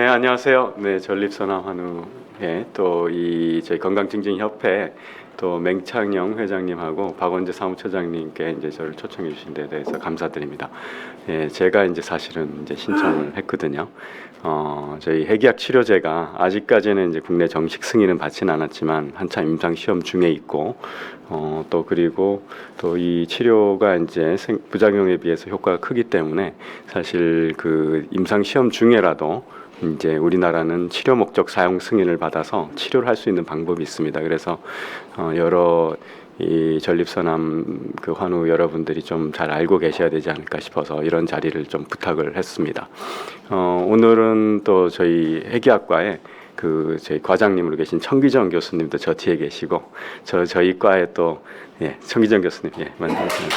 네, 안녕하세요. 네, 전립선암 한우회 또 이 저희 건강증진협회 또 맹창영 회장님하고 박원재 사무처장님께 이제 저를 초청해 주신 데 대해서 감사드립니다. 예, 제가 이제 사실은 이제 신청을 했거든요. 저희 핵의학 치료제가 아직까지는 이제 국내 정식 승인은 받지는 않았지만 한참 임상 시험 중에 있고, 또 그리고 또 이 치료가 이제 부작용에 비해서 효과가 크기 때문에 사실 그 임상 시험 중에라도 이제 우리나라는 치료 목적 사용 승인을 받아서 치료를 할 수 있는 방법이 있습니다. 그래서 여러 이 전립선암 그 환우 여러분들이 좀 잘 알고 계셔야 되지 않을까 싶어서 이런 자리를 좀 부탁을 했습니다. 오늘은 또 저희 핵의학과에 그 저희 과장님으로 계신 청기정 교수님도 저 뒤에 계시고 저희 과에 또 청기정 교수님 만나주세요.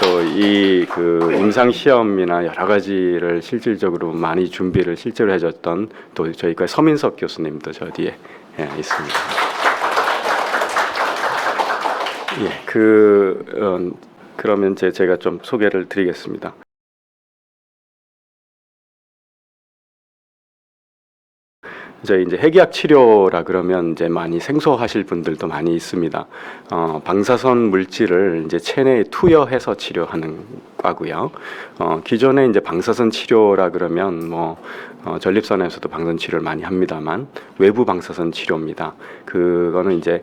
또 이 그 임상 시험이나 여러 가지를 실질적으로 많이 준비를 실제로 해줬던 또 저희과 서민석 교수님도 저 뒤에 있습니다. 그러면 제가 좀 소개를 드리겠습니다. 저희 이제 핵의학 치료라 그러면 이제 많이 생소하실 분들도 많이 있습니다. 방사선 물질을 이제 체내에 투여해서 치료하는 과고요. 기존에 이제 방사선 치료라 그러면 전립선에서도 방사선 치료를 많이 합니다만 외부 방사선 치료입니다. 그거는 이제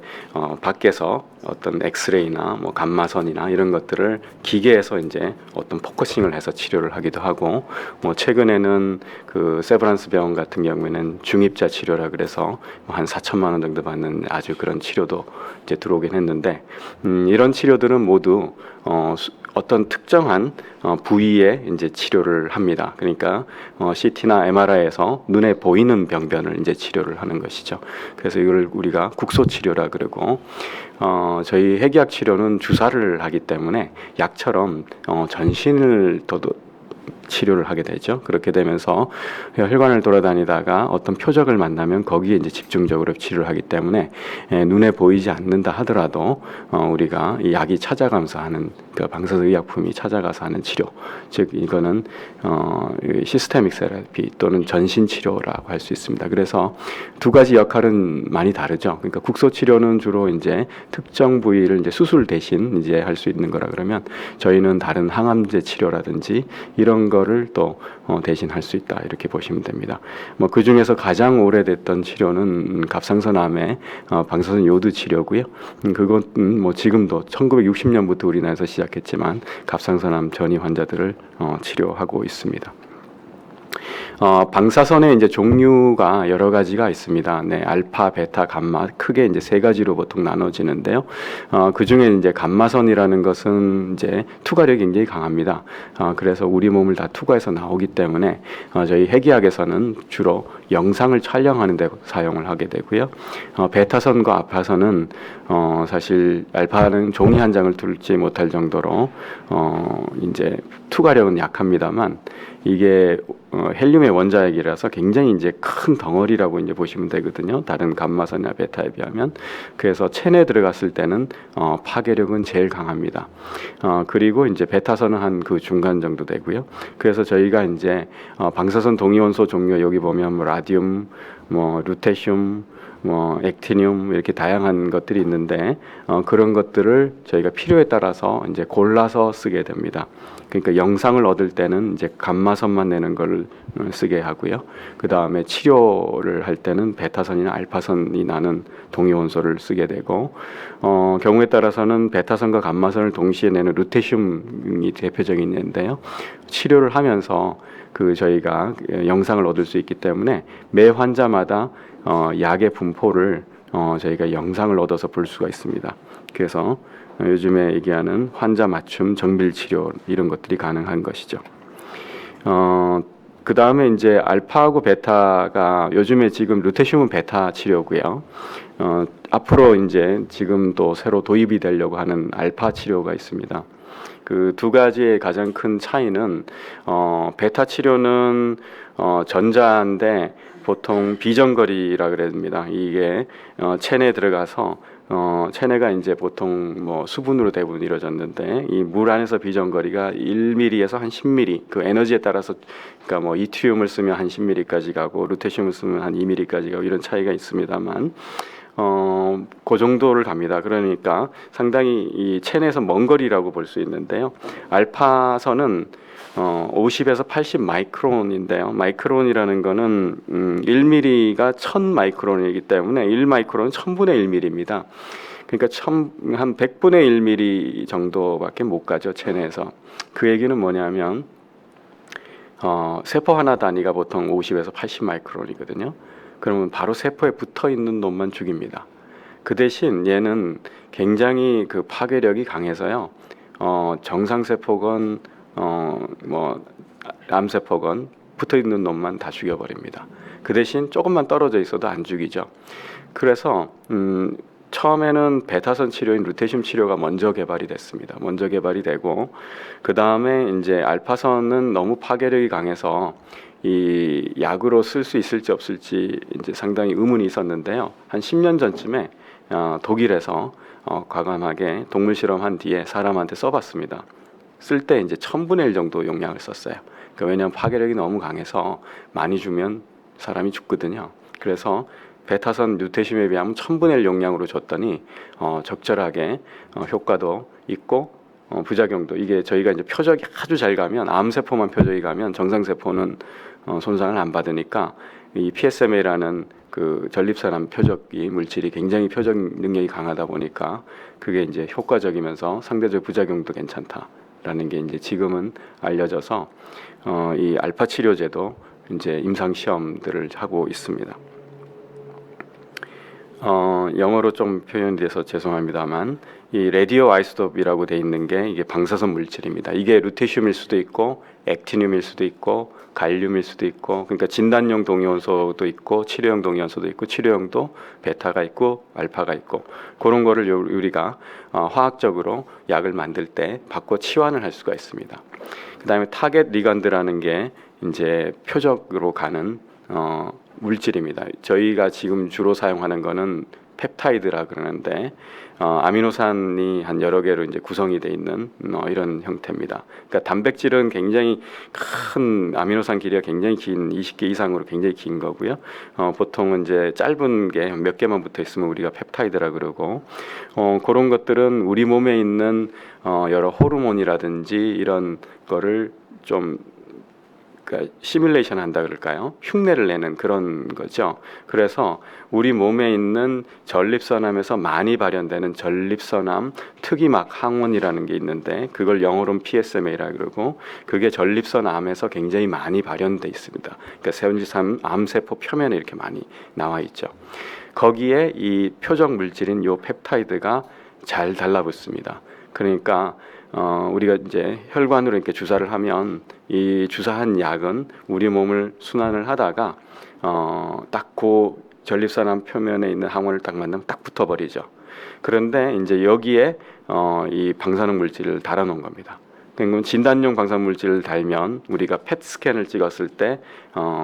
밖에서 어떤 엑스레이나 감마선이나 이런 것들을 기계에서 이제 어떤 포커싱을 해서 치료를 하기도 하고, 최근에는 그 세브란스 병원 같은 경우에는 중입자 치료라 그래서 한 4천만 원 정도 받는 아주 그런 치료도 이제 들어오긴 했는데, 이런 치료들은 모두 어떤 특정한 부위에 이제 치료를 합니다. 그러니까 CT나 MRI에서 눈에 보이는 병변을 이제 치료를 하는 것이죠. 그래서 이걸 우리가 국소 치료라 그러고, 저희 핵의학 치료는 주사를 하기 때문에 약처럼 전신을 치료를 하게 되죠. 그렇게 되면서 혈관을 돌아다니다가 어떤 표적을 만나면 거기에 이제 집중적으로 치료를 하기 때문에 눈에 보이지 않는다 하더라도 우리가 이 약이 찾아가면서 하는 그 방사선 의약품이 찾아가서 하는 치료, 즉 이거는 시스테믹 세라피 또는 전신 치료라고 할 수 있습니다. 그래서 두 가지 역할은 많이 다르죠. 그러니까 국소 치료는 주로 이제 특정 부위를 이제 수술 대신 이제 할 수 있는 거라 그러면, 저희는 다른 항암제 치료라든지 이런 거를 또 대신 할 수 있다, 이렇게 보시면 됩니다. 그 중에서 가장 오래됐던 치료는 갑상선암의 방사선 요드 치료고요. 그건 지금도 1960년부터 우리나라에서 시작했지만 갑상선암 전이 환자들을 치료하고 있습니다. 방사선의 이제 종류가 여러 가지가 있습니다. 네, 알파, 베타, 감마 크게 이제 세 가지로 보통 나눠지는데요. 그 중에 이제 감마선이라는 것은 이제 투과력이 굉장히 강합니다. 그래서 우리 몸을 다 투과해서 나오기 때문에 저희 핵의학에서는 주로 영상을 촬영하는 데 사용을 하게 되고요. 베타선과 알파선은 사실 알파는 종이 한 장을 들지 못할 정도로 이제 투과력은 약합니다만, 이게 헬륨의 원자핵이라서 굉장히 이제 큰 덩어리라고 이제 보시면 되거든요. 다른 감마선이나 베타에 비하면. 그래서 체내에 들어갔을 때는 파괴력은 제일 강합니다. 그리고 이제 베타선은 한 그 중간 정도 되고요. 그래서 저희가 이제 방사선 동위원소 종류, 여기 보면 라디움, 루테슘, 액티늄 이렇게 다양한 것들이 있는데, 그런 것들을 저희가 필요에 따라서 이제 골라서 쓰게 됩니다. 그러니까 영상을 얻을 때는 이제 감마선만 내는 걸 쓰게 하고요. 그 다음에 치료를 할 때는 베타선이나 알파선이 나는 동위원소를 쓰게 되고, 경우에 따라서는 베타선과 감마선을 동시에 내는 루테슘이 대표적인 예인데요. 치료를 하면서 저희가 영상을 얻을 수 있기 때문에 매 환자마다 약의 분포를 저희가 영상을 얻어서 볼 수가 있습니다. 그래서 요즘에 얘기하는 환자 맞춤 정밀 치료, 이런 것들이 가능한 것이죠. 그 다음에 이제 알파하고 베타가, 요즘에 지금 루테슘은 베타 치료고요. 앞으로 이제 지금 또 새로 도입이 되려고 하는 알파 치료가 있습니다. 그 두 가지의 가장 큰 차이는, 베타 치료는 전자인데 보통 비정거리라 그럽니다. 이게 체내에 들어가서 체내가 이제 보통 뭐 수분으로 대부분 이루어졌는데 이 물 안에서 비전거리가 1mm에서 한 10mm 그 에너지에 따라서 그러니까 뭐 이트리움을 쓰면 한 10mm까지 가고 루테슘을 쓰면 한 2mm까지 가고 이런 차이가 있습니다만 그 정도를 갑니다. 그러니까 상당히 이 체내에서 먼 거리라고 볼 수 있는데요. 알파선은 50에서 80 마이크론인데요. 마이크론이라는 거는 1mm가 1000 마이크론이기 때문에 1 마이크론은 1000분의 1mm입니다. 그러니까 한 100분의 1mm 정도밖에 못 가죠, 체내에서. 그 얘기는 뭐냐면 세포 하나 단위가 보통 50에서 80 마이크론이거든요. 그러면 바로 세포에 붙어 있는 놈만 죽입니다. 그 대신 얘는 굉장히 그 파괴력이 강해서요. 정상 세포건 뭐 암세포건 붙어 있는 놈만 다 죽여버립니다. 그 대신 조금만 떨어져 있어도 안 죽이죠. 그래서 처음에는 베타선 치료인 루테슘 치료가 먼저 개발이 됐습니다. 먼저 개발이 되고 그 다음에 이제 알파선은 너무 파괴력이 강해서 이 약으로 쓸 수 있을지 없을지 이제 상당히 의문이 있었는데요. 한 10년 전쯤에 독일에서 과감하게 동물 실험한 뒤에 사람한테 써봤습니다. 쓸 때 이제 1000분의 1 정도 용량을 썼어요. 그러니까 왜냐하면 파괴력이 너무 강해서 많이 주면 사람이 죽거든요. 그래서 베타선 루테슘에 비하면 1000분의 1 용량으로 줬더니 적절하게 효과도 있고 부작용도 이게 저희가 이제 표적이 아주 잘 가면 암세포만 표적이 가면 정상세포는 손상을 안 받으니까 이 PSMA라는 그 전립선암 표적이 물질이 굉장히 표적 능력이 강하다 보니까 그게 이제 효과적이면서 상대적 부작용도 괜찮다라는 게 이제 지금은 알려져서 이 알파 치료제도 이제 임상 시험들을 하고 있습니다. 영어로 좀 표현이 돼서 죄송합니다만 이 레디오 아이소톱이라고 돼 있는 게 이게 방사선 물질입니다. 이게 루테슘일 수도 있고 액티늄일 수도 있고 갈륨일 수도 있고 그러니까 진단용 동위원소도 있고 치료용 동위원소도 있고 치료용도 베타가 있고 알파가 있고 그런 거를 우리가 화학적으로 약을 만들 때 바꿔 치환을 할 수가 있습니다. 그다음에 타겟 리간드라는 게 이제 표적으로 가는 물질입니다. 저희가 지금 주로 사용하는 거는 펩타이드라 그러는데 아미노산이 한 여러 개로 이제 구성이 돼 있는 이런 형태입니다. 그러니까 단백질은 굉장히 큰 아미노산 길이가 굉장히 긴 20개 이상으로 굉장히 긴 거고요. 보통은 이제 짧은 게 몇 개만 붙어 있으면 우리가 펩타이드라 그러고 그런 것들은 우리 몸에 있는 여러 호르몬이라든지 이런 거를 좀 그러니까 시뮬레이션 한다 그럴까요? 흉내를 내는 그런 거죠. 그래서 우리 몸에 있는 전립선암에서 많이 발현되는 전립선암 특이막 항원이라는 게 있는데 그걸 영어로는 PSMA라 그러고 그게 전립선암에서 굉장히 많이 발현돼 있습니다. 그러니까 전립선 암세포 표면에 이렇게 많이 나와 있죠. 거기에 이 표적 물질인 요 펩타이드가 잘 달라붙습니다. 그러니까 우리가 이제 혈관으로 이렇게 주사를 하면 이 주사한 약은 우리 몸을 순환을 하다가 딱 그 전립선암 표면에 있는 항원을 딱 만나면 딱 붙어버리죠. 그런데 이제 여기에 이 방사능 물질을 달아놓은 겁니다. 그러면 진단용 방사능 물질을 달면 우리가 펫 스캔을 찍었을 때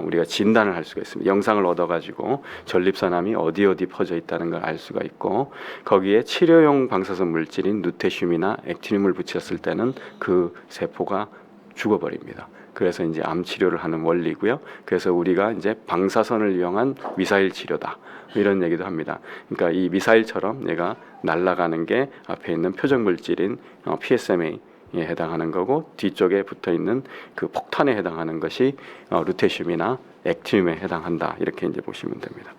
우리가 진단을 할 수가 있습니다. 영상을 얻어가지고 전립선암이 어디 퍼져 있다는 걸 알 수가 있고 거기에 치료용 방사선 물질인 루테슘이나 액티늄을 붙였을 때는 그 세포가 죽어버립니다. 그래서 이제 암 치료를 하는 원리고요. 그래서 우리가 이제 방사선을 이용한 미사일 치료다 이런 얘기도 합니다. 그러니까 이 미사일처럼 얘가 날아가는 게 앞에 있는 표적 물질인 PSMA 에 해당하는 거고 뒤쪽에 붙어 있는 그 폭탄에 해당하는 것이 루테슘이나 액티늄에 해당한다 이렇게 이제 보시면 됩니다.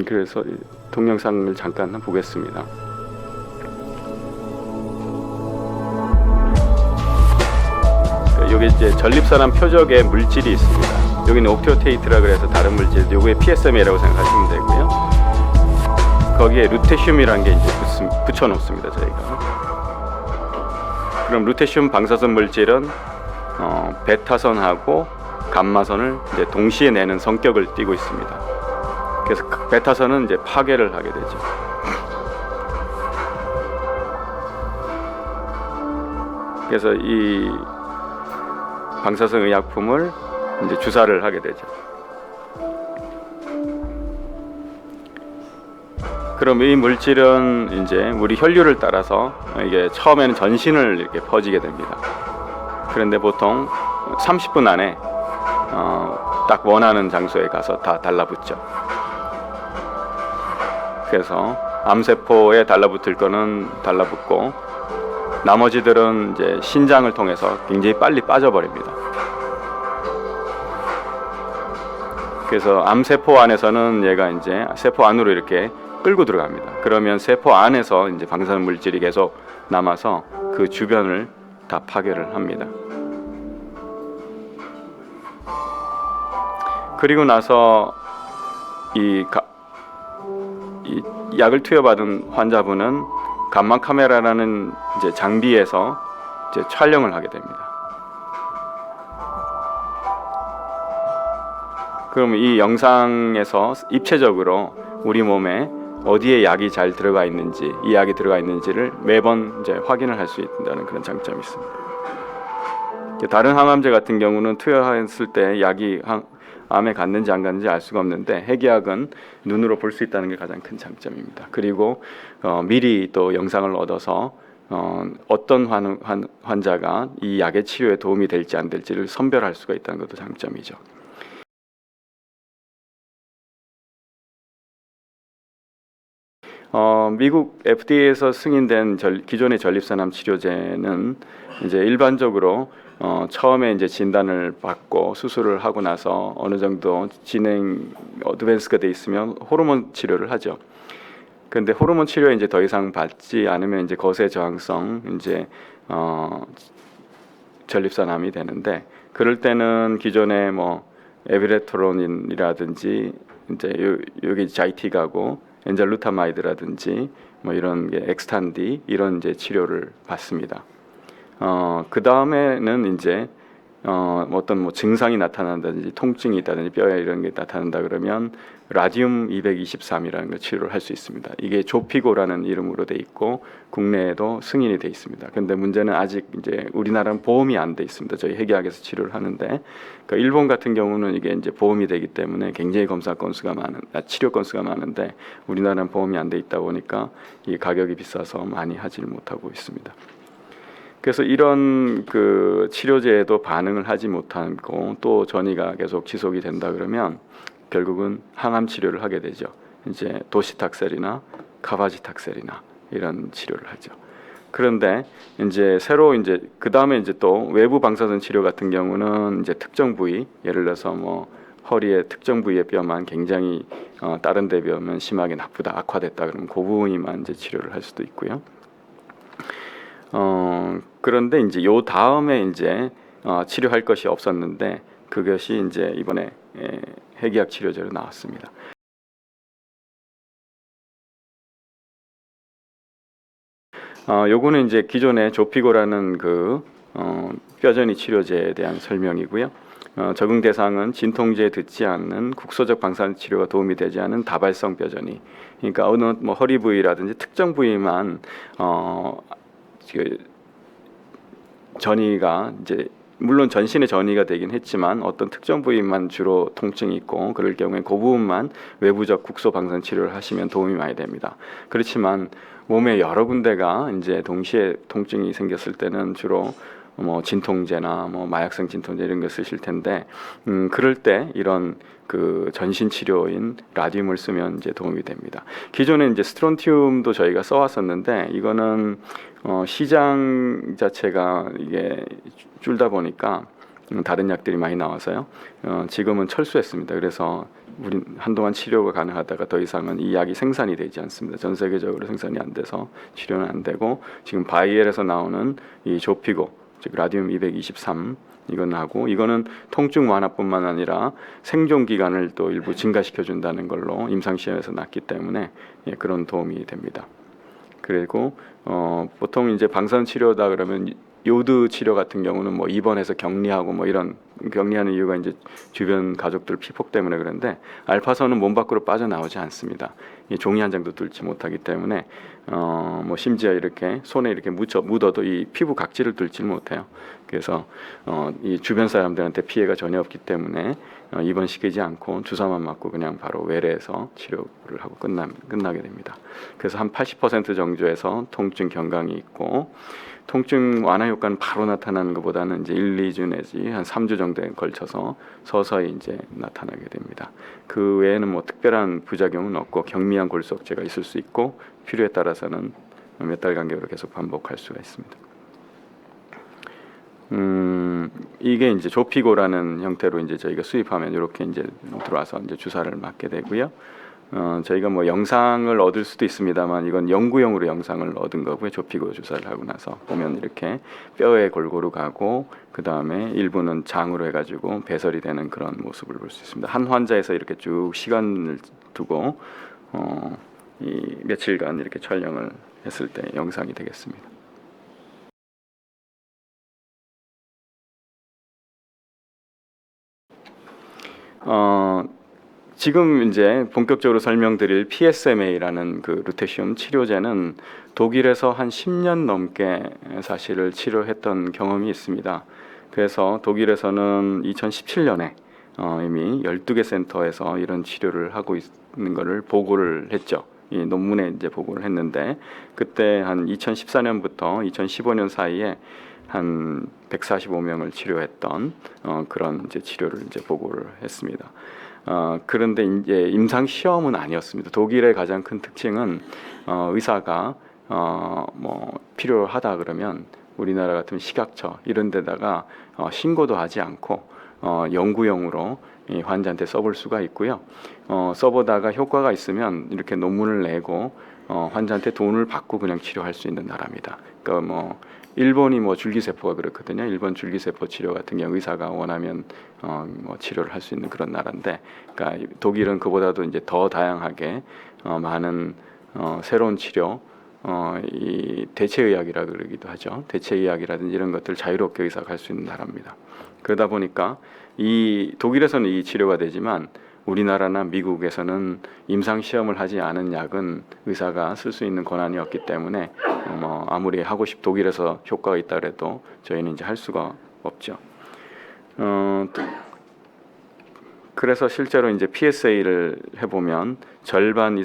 그래서 동영상을 잠깐 보겠습니다. 여기 이제 전립선암 표적의 물질이 있습니다. 여기는 옥티오테이트라 그래서 다른 물질, 요게 PSMA라고 생각하시면 되고요. 거기에 루테슘이라는 게 이제 붙여놓습니다 저희가. 그럼 루테슘 방사선 물질은 베타선하고 감마선을 이제 동시에 내는 성격을 띠고 있습니다. 그래서 베타선은 이제 파괴를 하게 되죠. 그래서 이 방사선 의약품을 이제 주사를 하게 되죠. 그럼 이 물질은 이제 우리 혈류를 따라서 이게 처음에는 전신을 이렇게 퍼지게 됩니다. 그런데 보통 30분 안에 딱 원하는 장소에 가서 다 달라붙죠. 그래서 암세포에 달라붙을 거는 달라붙고 나머지들은 이제 신장을 통해서 굉장히 빨리 빠져버립니다. 그래서 암세포 안에서는 얘가 이제 세포 안으로 이렇게 끌고 들어갑니다. 그러면 세포 안에서 이제 방사선 물질이 계속 남아서 그 주변을 다 파괴를 합니다. 그리고 나서 이 약을 투여받은 환자분은 감마 카메라라는 이제 장비에서 이제 촬영을 하게 됩니다. 그럼 이 영상에서 입체적으로 우리 몸에 어디에 약이 잘 들어가 있는지, 이 약이 들어가 있는지를 매번 이제 확인을 할 수 있다는 그런 장점이 있습니다. 다른 항암제 같은 경우는 투여했을 때 약이 암에 갔는지 안 갔는지 알 수가 없는데 핵의학은 눈으로 볼 수 있다는 게 가장 큰 장점입니다. 그리고 미리 또 영상을 얻어서 어떤 환자가 이 약의 치료에 도움이 될지 안 될지를 선별할 수가 있다는 것도 장점이죠. 미국 FDA에서 승인된 기존의 전립선암 치료제는 이제 일반적으로 처음에 이제 진단을 받고 수술을 하고 나서 어느 정도 어드밴스가 돼 있으면 호르몬 치료를 하죠. 그런데 호르몬 치료에 이제 더 이상 받지 않으면 이제 거세 저항성 이제 전립선암이 되는데, 그럴 때는 기존에 뭐 에비레토론이라든지 이제 여기 자이티가고 엔잘루타마이드라든지 뭐 이런 게 엑스탄디 이런 이제 치료를 받습니다. 그 다음에는 이제 어떤 뭐 증상이 나타난다든지 통증이 있다든지 뼈에 이런 게 나타난다 그러면 라디움 223이라는 걸 치료를 할 수 있습니다. 이게 조피고라는 이름으로 돼 있고 국내에도 승인이 돼 있습니다. 그런데 문제는 아직 이제 우리나라는 보험이 안 돼 있습니다. 저희 핵의학에서 치료를 하는데, 그러니까 일본 같은 경우는 이게 이제 보험이 되기 때문에 굉장히 치료 건수가 많은데 우리나라는 보험이 안 돼 있다 보니까 이 가격이 비싸서 많이 하지를 못하고 있습니다. 그래서 이런 그 치료제에도 반응을 하지 못하고 또 전이가 계속 지속이 된다 그러면 결국은 항암 치료를 하게 되죠. 이제 도시탁셀이나 카바지탁셀이나 이런 치료를 하죠. 그런데 이제 새로 이제 그 다음에 이제 또 외부 방사선 치료 같은 경우는 이제 특정 부위, 예를 들어서 뭐 허리의 특정 부위의 뼈만 굉장히 다른 데 비하면 심하게 나쁘다, 악화됐다 그러면 그 부분이만 이제 치료를 할 수도 있고요. 그런데 이제 요 다음에 이제 치료할 것이 없었는데 그것이 이제 이번에 핵의학 치료제로 나왔습니다. 요거는 이제 기존의 조피고라는 그 뼈전이 치료제에 대한 설명이고요. 적응 대상은 진통제 듣지 않는 국소적 방사선 치료가 도움이 되지 않은 다발성 뼈전이. 그러니까 어느 뭐 허리 부위라든지 특정 부위만 전이가 이제 물론 전신에 전이가 되긴 했지만 어떤 특정 부위만 주로 통증이 있고 그럴 경우에 그 부분만 외부적 국소 방사선 치료를 하시면 도움이 많이 됩니다. 그렇지만 몸에 여러 군데가 이제 동시에 통증이 생겼을 때는 주로 뭐 진통제나 뭐 마약성 진통제 이런 거 쓰실 텐데 그럴 때 이런 그 전신 치료인 라듐을 쓰면 이제 도움이 됩니다. 기존에 이제 스트론튬도 저희가 써왔었는데 이거는 시장 자체가 이게 줄다 보니까 다른 약들이 많이 나와서요. 지금은 철수했습니다. 그래서 우리 한동안 치료가 가능하다가 더 이상은 이 약이 생산이 되지 않습니다. 전 세계적으로 생산이 안 돼서 치료는 안 되고 지금 바이엘에서 나오는 이 조피고 즉 라듐 223 이건 하고 이거는 통증 완화뿐만 아니라 생존 기간을 또 일부 증가시켜 준다는 걸로 임상 시험에서 났기 때문에 그런 도움이 됩니다. 그리고 보통 이제 방사선 치료다 그러면 요드 치료 같은 경우는 뭐 입원해서 격리하고 뭐 이런 격리하는 이유가 이제 주변 가족들 피폭 때문에 그런데 알파선은 몸 밖으로 빠져나오지 않습니다. 이 종이 한 장도 뚫지 못하기 때문에 뭐 심지어 이렇게 손에 이렇게 묻어도 이 피부 각질을 뚫지 못해요. 그래서 이 주변 사람들한테 피해가 전혀 없기 때문에 입원시키지 않고 주사만 맞고 그냥 바로 외래에서 치료를 하고 끝나게 됩니다. 그래서 한 80% 정도에서 통증 경감이 있고, 통증 완화 효과는 바로 나타나는 것보다는 이제 1, 2주 내지 한 3주 정도에 걸쳐서 서서히 이제 나타나게 됩니다. 그 외에는 뭐 특별한 부작용은 없고, 경미한 골수억제가 있을 수 있고, 필요에 따라서는 몇 달 간격으로 계속 반복할 수가 있습니다. 이게 이제 조피고라는 형태로 이제 저희가 수입하면 이렇게 이제 들어와서 이제 주사를 맞게 되고요. 저희가 뭐 영상을 얻을 수도 있습니다만, 이건 연구용으로 영상을 얻은 거고요. 조피고 주사를 하고 나서 보면 이렇게 뼈에 골고루 가고, 그 다음에 일부는 장으로 해가지고 배설이 되는 그런 모습을 볼 수 있습니다. 한 환자에서 이렇게 쭉 시간을 두고 이 며칠간 이렇게 촬영을 했을 때 영상이 되겠습니다. 지금 이제 본격적으로 설명드릴 PSMA라는 그 루테슘 치료제는 독일에서 한 10년 넘게 사실을 치료했던 경험이 있습니다. 그래서 독일에서는 2017년에 이미 12개 센터에서 이런 치료를 하고 있는 것을 보고를 했죠. 이 논문에 이제 보고를 했는데, 그때 한 2014년부터 2015년 사이에 한 145명을 치료했던 그런 이제 치료를 이제 보고를 했습니다. 그런데 이제 임상 시험은 아니었습니다. 독일의 가장 큰 특징은 의사가 뭐 필요하다 그러면 우리나라 같은 식약처 이런 데다가 신고도 하지 않고 연구용으로 이 환자한테 써볼 수가 있고요. 써보다가 효과가 있으면 이렇게 논문을 내고 환자한테 돈을 받고 그냥 치료할 수 있는 나라입니다. 그러니까 뭐 일본이 뭐 줄기세포가 그렇거든요. 일본 줄기세포 치료 같은 경우 의사가 원하면 뭐 치료를 할 수 있는 그런 나라인데, 그러니까 독일은 그보다도 이제 더 다양하게 많은 새로운 치료, 이 대체의학이라 그러기도 하죠. 대체의학이라든지 이런 것들 자유롭게 의사가 할 수 있는 나라입니다. 그러다 보니까 이 독일에서는 이 치료가 되지만 우리나라나 미국에서는 임상 시험을 하지 않은 약은 의사가 쓸 수 있는 권한이 없기 때문에 뭐 아무리 하고 독일에서 효과가 있다 그래도 저희는 이제 할 수가 없죠. 그래서 실제로 이제 PSA를 해보면 절반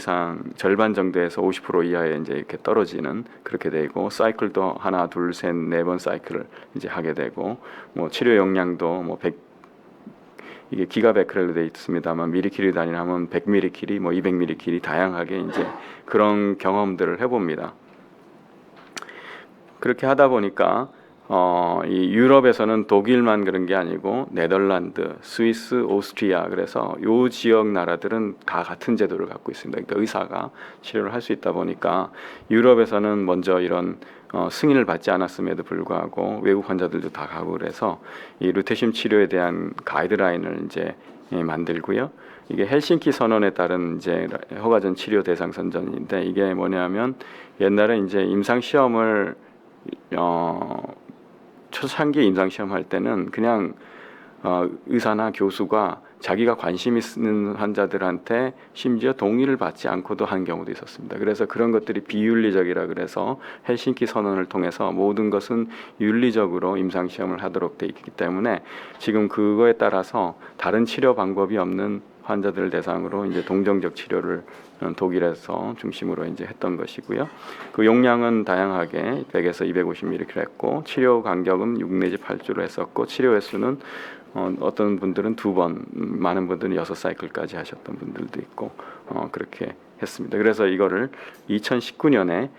정도에서 50% 이하에 이제 이렇게 떨어지는 그렇게 되고, 사이클도 하나, 둘, 셋, 네 번 사이클을 이제 하게 되고, 뭐 치료 용량도 뭐 100 이게 기가베크렐로 되어 있습니다만 미리키리 단위하면 100ml, 뭐 200ml 다양하게 이제 그런 경험들을 해봅니다. 그렇게 하다 보니까 이 유럽에서는 독일만 그런 게 아니고 네덜란드, 스위스, 오스트리아, 그래서 요 지역 나라들은 다 같은 제도를 갖고 있습니다. 그러니까 의사가 치료를 할 수 있다 보니까 유럽에서는 먼저 이런 승인을 받지 않았음에도 불구하고 외국 환자들도 다 가고, 그래서 이 루테슘 치료에 대한 가이드라인을 이제 만들고요. 이게 헬싱키 선언에 따른 이제 허가전 치료 대상 선전인데, 이게 뭐냐면 옛날에 이제 임상 시험을 초창기 임상 시험 할 때는 그냥 의사나 교수가 자기가 관심 있는 환자들한테 심지어 동의를 받지 않고도 한 경우도 있었습니다. 그래서 그런 것들이 비윤리적이라 그래서 헬싱키 선언을 통해서 모든 것은 윤리적으로 임상 시험을 하도록 돼 있기 때문에 지금 그거에 따라서 다른 치료 방법이 없는 환자들을 대상으로 이제 동정적 치료를 독일에서 중심으로 이제 했던 것이고요. 그 용량은 다양하게 100에서 250ml 했고, 치료 간격은 6 내지 8주로 했었고, 치료 횟수는 어떤 분들은 2번, 많은 분들은 6사이클까지 하셨던 분들도 있고 그렇게 했습니다. 그래서 이거를 2019년에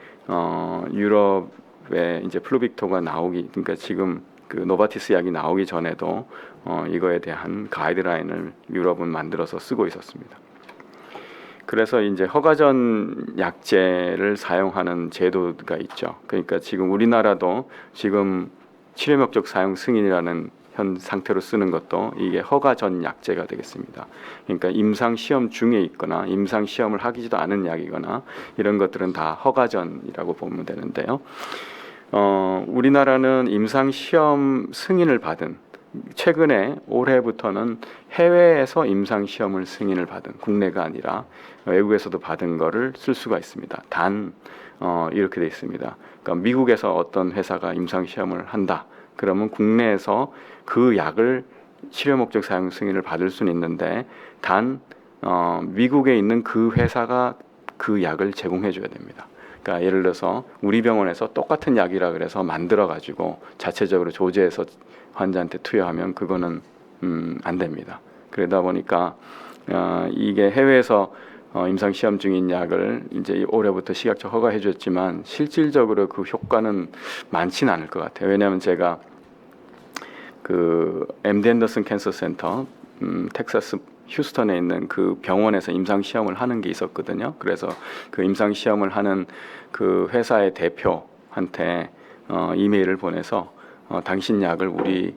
유럽에 이제 플루빅토가 나오기, 그러니까 지금 그 노바티스 약이 나오기 전에도 이거에 대한 가이드라인을 유럽은 만들어서 쓰고 있었습니다. 그래서 이제 허가전 약제를 사용하는 제도가 있죠. 그러니까 지금 우리나라도 지금 치료 목적 사용 승인이라는 현 상태로 쓰는 것도 이게 허가전 약제가 되겠습니다. 그러니까 임상 시험 중에 있거나 임상 시험을 하기지도 않은 약이거나 이런 것들은 다 허가전이라고 보면 되는데요. 우리나라는 임상 시험 승인을 받은, 최근에 올해부터는 해외에서 임상 시험을 승인을 받은, 국내가 아니라 외국에서도 받은 거를 쓸 수가 있습니다. 단 이렇게 돼 있습니다. 그러니까 미국에서 어떤 회사가 임상 시험을 한다. 그러면 국내에서 그 약을 치료 목적 사용 승인을 받을 수는 있는데 단 미국에 있는 그 회사가 그 약을 제공해 줘야 됩니다. 그러니까 예를 들어서 우리 병원에서 똑같은 약이라 그래서 만들어 가지고 자체적으로 조제해서 환자한테 투여하면 그거는 안 됩니다. 그러다 보니까 이게 해외에서 임상 시험 중인 약을 이제 올해부터 식약처 허가해 줬지만 실질적으로 그 효과는 많지는 않을 것 같아요. 왜냐하면 제가 그 MD 앤더슨 캔서 센터 텍사스 휴스턴에 있는 그 병원에서 임상 시험을 하는 게 있었거든요. 그래서 그 임상 시험을 하는 그 회사의 대표한테 이메일을 보내서 당신 약을 우리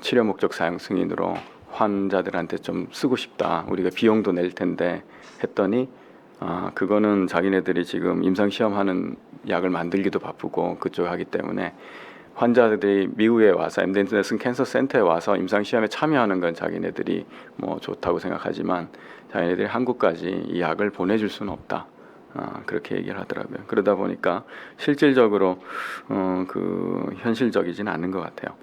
치료 목적 사용 승인으로 환자들한테 좀 쓰고 싶다. 우리가 비용도 낼 텐데 했더니 그거는 자기네들이 지금 임상 시험하는 약을 만들기도 바쁘고 그쪽 하기 때문에 환자들이 미국에 와서 MD 앤더슨 캔서 센터에 와서 임상 시험에 참여하는 건 자기네들이 뭐 좋다고 생각하지만 자기네들이 한국까지 이 약을 보내줄 수는 없다. 그렇게 얘기를 하더라고요. 그러다 보니까 실질적으로 그 현실적이지는 않은 것 같아요.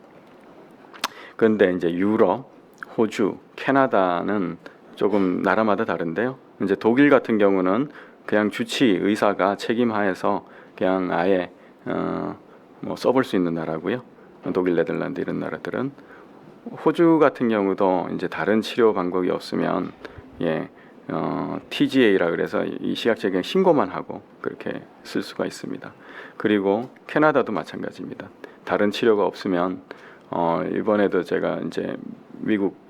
그런데 이제 유럽, 호주, 캐나다는 조금 나라마다 다른데요. 이제 독일 같은 경우는 그냥 주치 의사가 책임하에서 그냥 아예 뭐 써볼 수 있는 나라고요. 독일, 네덜란드 이런 나라들은 호주 같은 경우도 이제 다른 치료 방법이 없으면 TGA라 그래서 이 식약처에 그냥 신고만 하고 그렇게 쓸 수가 있습니다. 그리고 캐나다도 마찬가지입니다. 다른 치료가 없으면 이번에도 제가 이제 미국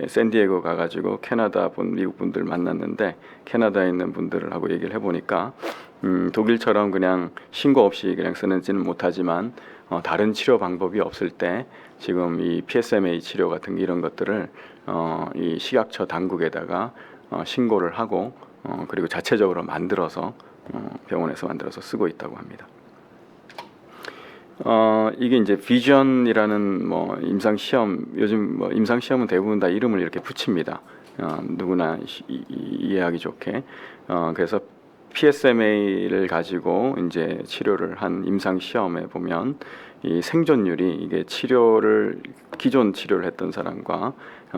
샌디에고 가가지고 캐나다 분, 미국 분들 만났는데 캐나다에 있는 분들하고 얘기를 해보니까 독일처럼 그냥 신고 없이 그냥 쓰는지는 못하지만 다른 치료 방법이 없을 때 지금 이 PSMA 치료 같은 이런 것들을 이 식약처 당국에다가 신고를 하고 그리고 자체적으로 만들어서 병원에서 만들어서 쓰고 있다고 합니다. 이게 이제 비전이라는 뭐 임상 시험 요즘 뭐 임상 시험은 대부분 다 이름을 이렇게 붙입니다. 누구나 이해하기 좋게. 그래서 PSMA를 가지고 이제 치료를 한 임상 시험에 보면 이 생존율이 이게 치료를 기존 치료를 했던 사람과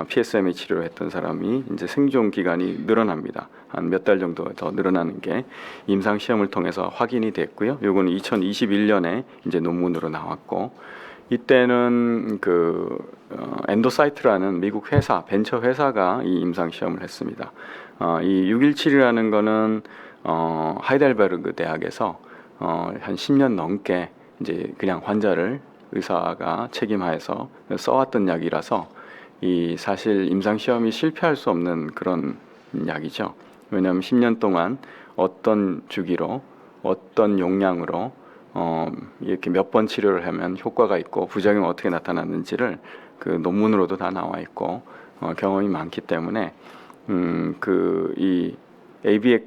PSMA 치료를 했던 사람이 이제 생존 기간이 늘어납니다. 한 몇 달 정도 더 늘어나는 게 임상 시험을 통해서 확인이 됐고요. 요거는 2021년에 이제 논문으로 나왔고 이때는 그 엔도사이트라는 미국 회사 벤처 회사가 이 임상 시험을 했습니다. 이 617이라는 거는 하이델베르그 대학에서 한 10년 넘게 이제 그냥 환자를 의사가 책임하에서 써왔던 약이라서 이 사실 임상 시험이 실패할 수 없는 그런 약이죠. 왜냐하면 10년 동안 어떤 주기로 어떤 용량으로 이렇게 몇 번 치료를 하면 효과가 있고 부작용 어떻게 나타났는지를 그 논문으로도 다 나와 있고 경험이 많기 때문에 이 ABX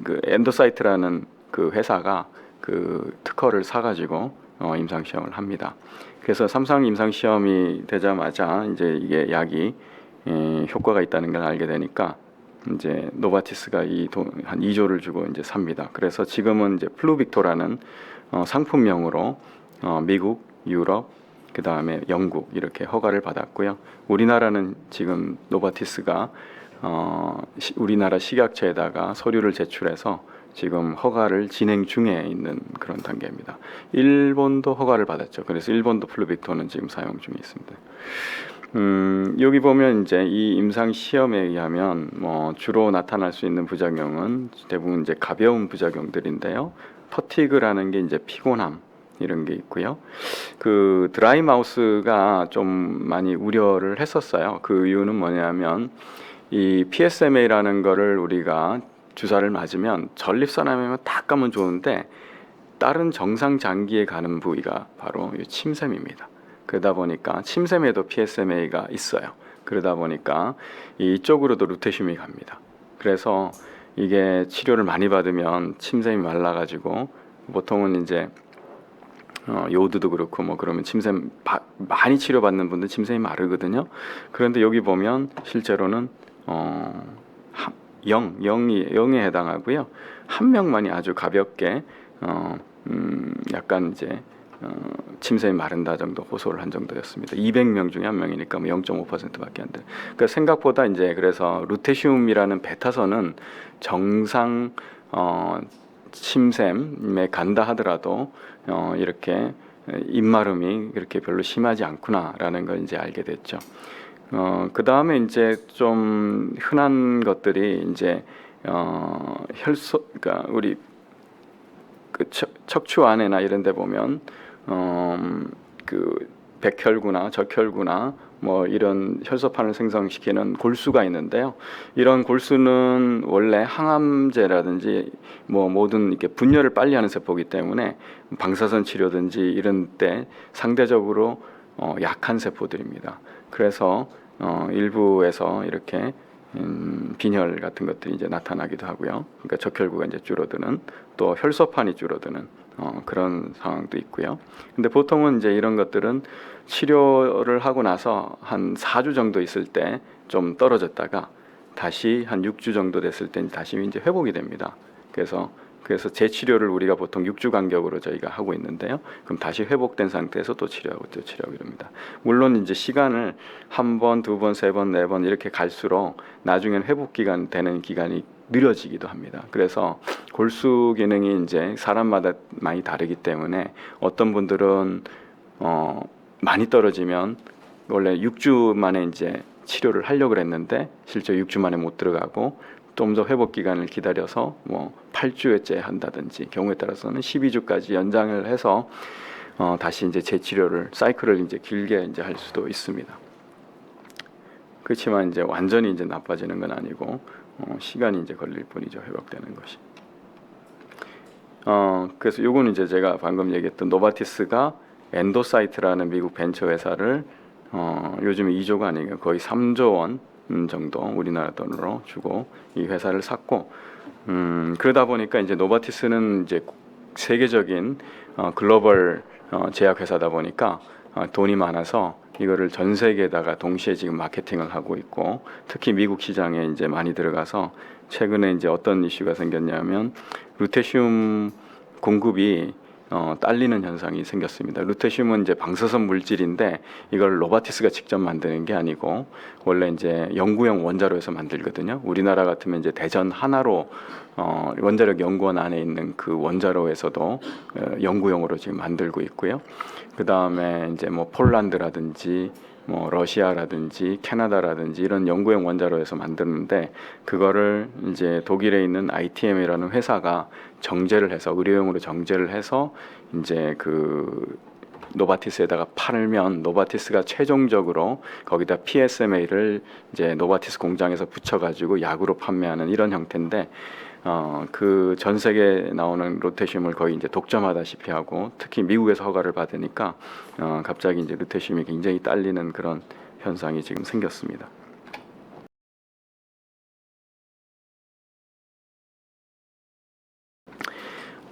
그 엔도사이트라는 그 회사가 그 특허를 사가지고 임상 시험을 합니다. 그래서 삼상 임상 시험이 되자마자 이제 이게 약이 효과가 있다는 걸 알게 되니까 이제 노바티스가 한 2조를 주고 이제 삽니다. 그래서 지금은 이제 플루빅토라는 상품명으로 미국, 유럽, 그 다음에 영국 이렇게 허가를 받았고요. 우리나라는 지금 노바티스가 우리나라 식약처에다가 서류를 제출해서 지금 허가를 진행 중에 있는 그런 단계입니다. 일본도 허가를 받았죠. 그래서 일본도 플루빅토는 지금 사용 중에 있습니다. 여기 보면 이제 이 임상 시험에 의하면 뭐 주로 나타날 수 있는 부작용은 대부분 이제 가벼운 부작용들인데요. 퍼티그라는 게 이제 피곤함 이런 게 있고요. 그 드라이 마우스가 좀 많이 우려를 했었어요. 그 이유는 뭐냐면 이 PSMA라는 거를 우리가 주사를 맞으면 전립선암에만 딱 가면 좋은데 다른 정상 장기에 가는 부위가 바로 이 침샘입니다. 그러다 보니까 침샘에도 PSMA가 있어요. 그러다 보니까 이쪽으로도 루테슘이 갑니다. 그래서 이게 치료를 많이 받으면 침샘이 말라가지고 보통은 이제 요드도 그렇고 뭐 그러면 침샘 많이 치료받는 분들 침샘이 마르거든요. 그런데 여기 보면 실제로는 0에 해당하고요. 한 명만이 아주 가볍게 약간 이제 침샘이 마른다 정도 호소를 한 정도였습니다. 200명 중에 한 명이니까 뭐 0.5%밖에 안 돼. 그러니까 생각보다 이제 그래서 루테슘이라는 베타선은 정상 침샘에 간다 하더라도 이렇게 입마름이 그렇게 별로 심하지 않구나라는 걸 이제 알게 됐죠. 그 다음에 이제 좀 흔한 것들이 이제 혈소, 그러니까 우리 그 척추 안에나 이런 데 보면 그 백혈구나 적혈구나 뭐 이런 혈소판을 생성시키는 골수가 있는데요. 이런 골수는 원래 항암제라든지 뭐 모든 이렇게 분열을 빨리 하는 세포이기 때문에 방사선 치료든지 이런 때 상대적으로 약한 세포들입니다. 그래서 일부에서 이렇게 빈혈 같은 것들이 이제 나타나기도 하고요. 그러니까 적혈구가 이제 줄어드는 또 혈소판이 줄어드는 그런 상황도 있고요. 근데 보통은 이제 이런 것들은 치료를 하고 나서 한 4주 정도 있을 때 좀 떨어졌다가 다시 한 6주 정도 됐을 때 다시 이제 회복이 됩니다. 그래서 재치료를 우리가 보통 6주 간격으로 저희가 하고 있는데요. 그럼 다시 회복된 상태에서 또 치료하고 또 치료하고 이럽니다. 물론 이제 시간을 한 번, 두 번, 세 번, 네 번 이렇게 갈수록 나중엔 회복 기간 되는 기간이 느려지기도 합니다. 그래서 골수 기능이 이제 사람마다 많이 다르기 때문에 어떤 분들은 많이 떨어지면 원래 6주 만에 이제 치료를 하려고 했는데 실제 6주 만에 못 들어가고 좀 더 회복 기간을 기다려서 뭐 8주째 한다든지 경우에 따라서는 12주까지 연장을 해서 다시 이제 재치료를 사이클을 이제 길게 이제 할 수도 있습니다. 그렇지만 이제 완전히 이제 나빠지는 건 아니고 시간이 이제 걸릴 뿐이죠. 회복되는 것이. 그래서 요거는 이제 제가 방금 얘기했던 노바티스가 엔도사이트라는 미국 벤처 회사를 요즘에 2조가 아니고 거의 3조 원 정도 우리나라 돈으로 주고 이 회사를 샀고 그러다 보니까 이제 노바티스는 이제 세계적인 글로벌 제약 회사다 보니까 돈이 많아서 이거를 전 세계에다가 동시에 지금 마케팅을 하고 있고 특히 미국 시장에 이제 많이 들어가서 최근에 이제 어떤 이슈가 생겼냐면 루테슘 공급이 딸리는 현상이 생겼습니다. 루테슘은 이제 방사선 물질인데 이걸 노바티스가 직접 만드는 게 아니고 원래 이제 연구용 원자로에서 만들거든요. 우리나라 같으면 이제 대전 하나로 원자력 연구원 안에 있는 그 원자로에서도 연구용으로 지금 만들고 있고요. 그 다음에 이제 뭐 폴란드라든지 뭐 러시아라든지 캐나다라든지 이런 연구용 원자로에서 만드는데 그거를 이제 독일에 있는 ITM이라는 회사가 정제를 해서 의료용으로 정제를 해서 이제 그 노바티스에다가 팔면 노바티스가 최종적으로 거기다 PSMA를 이제 노바티스 공장에서 붙여가지고 약으로 판매하는 이런 형태인데 그 전 세계에 나오는 루테슘을 거의 이제 독점하다시피 하고 특히 미국에서 허가를 받으니까 갑자기 이제 루테슘이 굉장히 딸리는 그런 현상이 지금 생겼습니다.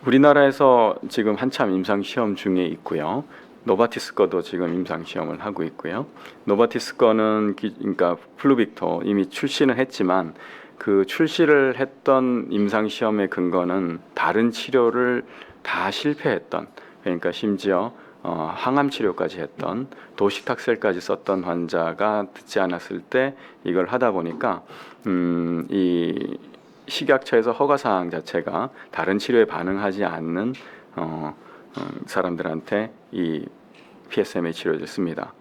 우리나라에서 지금 한참 임상 시험 중에 있고요. 노바티스 거도 지금 임상 시험을 하고 있고요. 노바티스 거는 그러니까 플루빅토 이미 출시는 했지만 그 출시를 했던 임상 시험의 근거는 다른 치료를 다 실패했던 그러니까 심지어 항암 치료까지 했던 도식탁셀까지 썼던 환자가 듣지 않았을 때 이걸 하다 보니까 이 식약처에서 허가 사항 자체가 다른 치료에 반응하지 않는 사람들한테 이 PSMA 치료를 씁니다.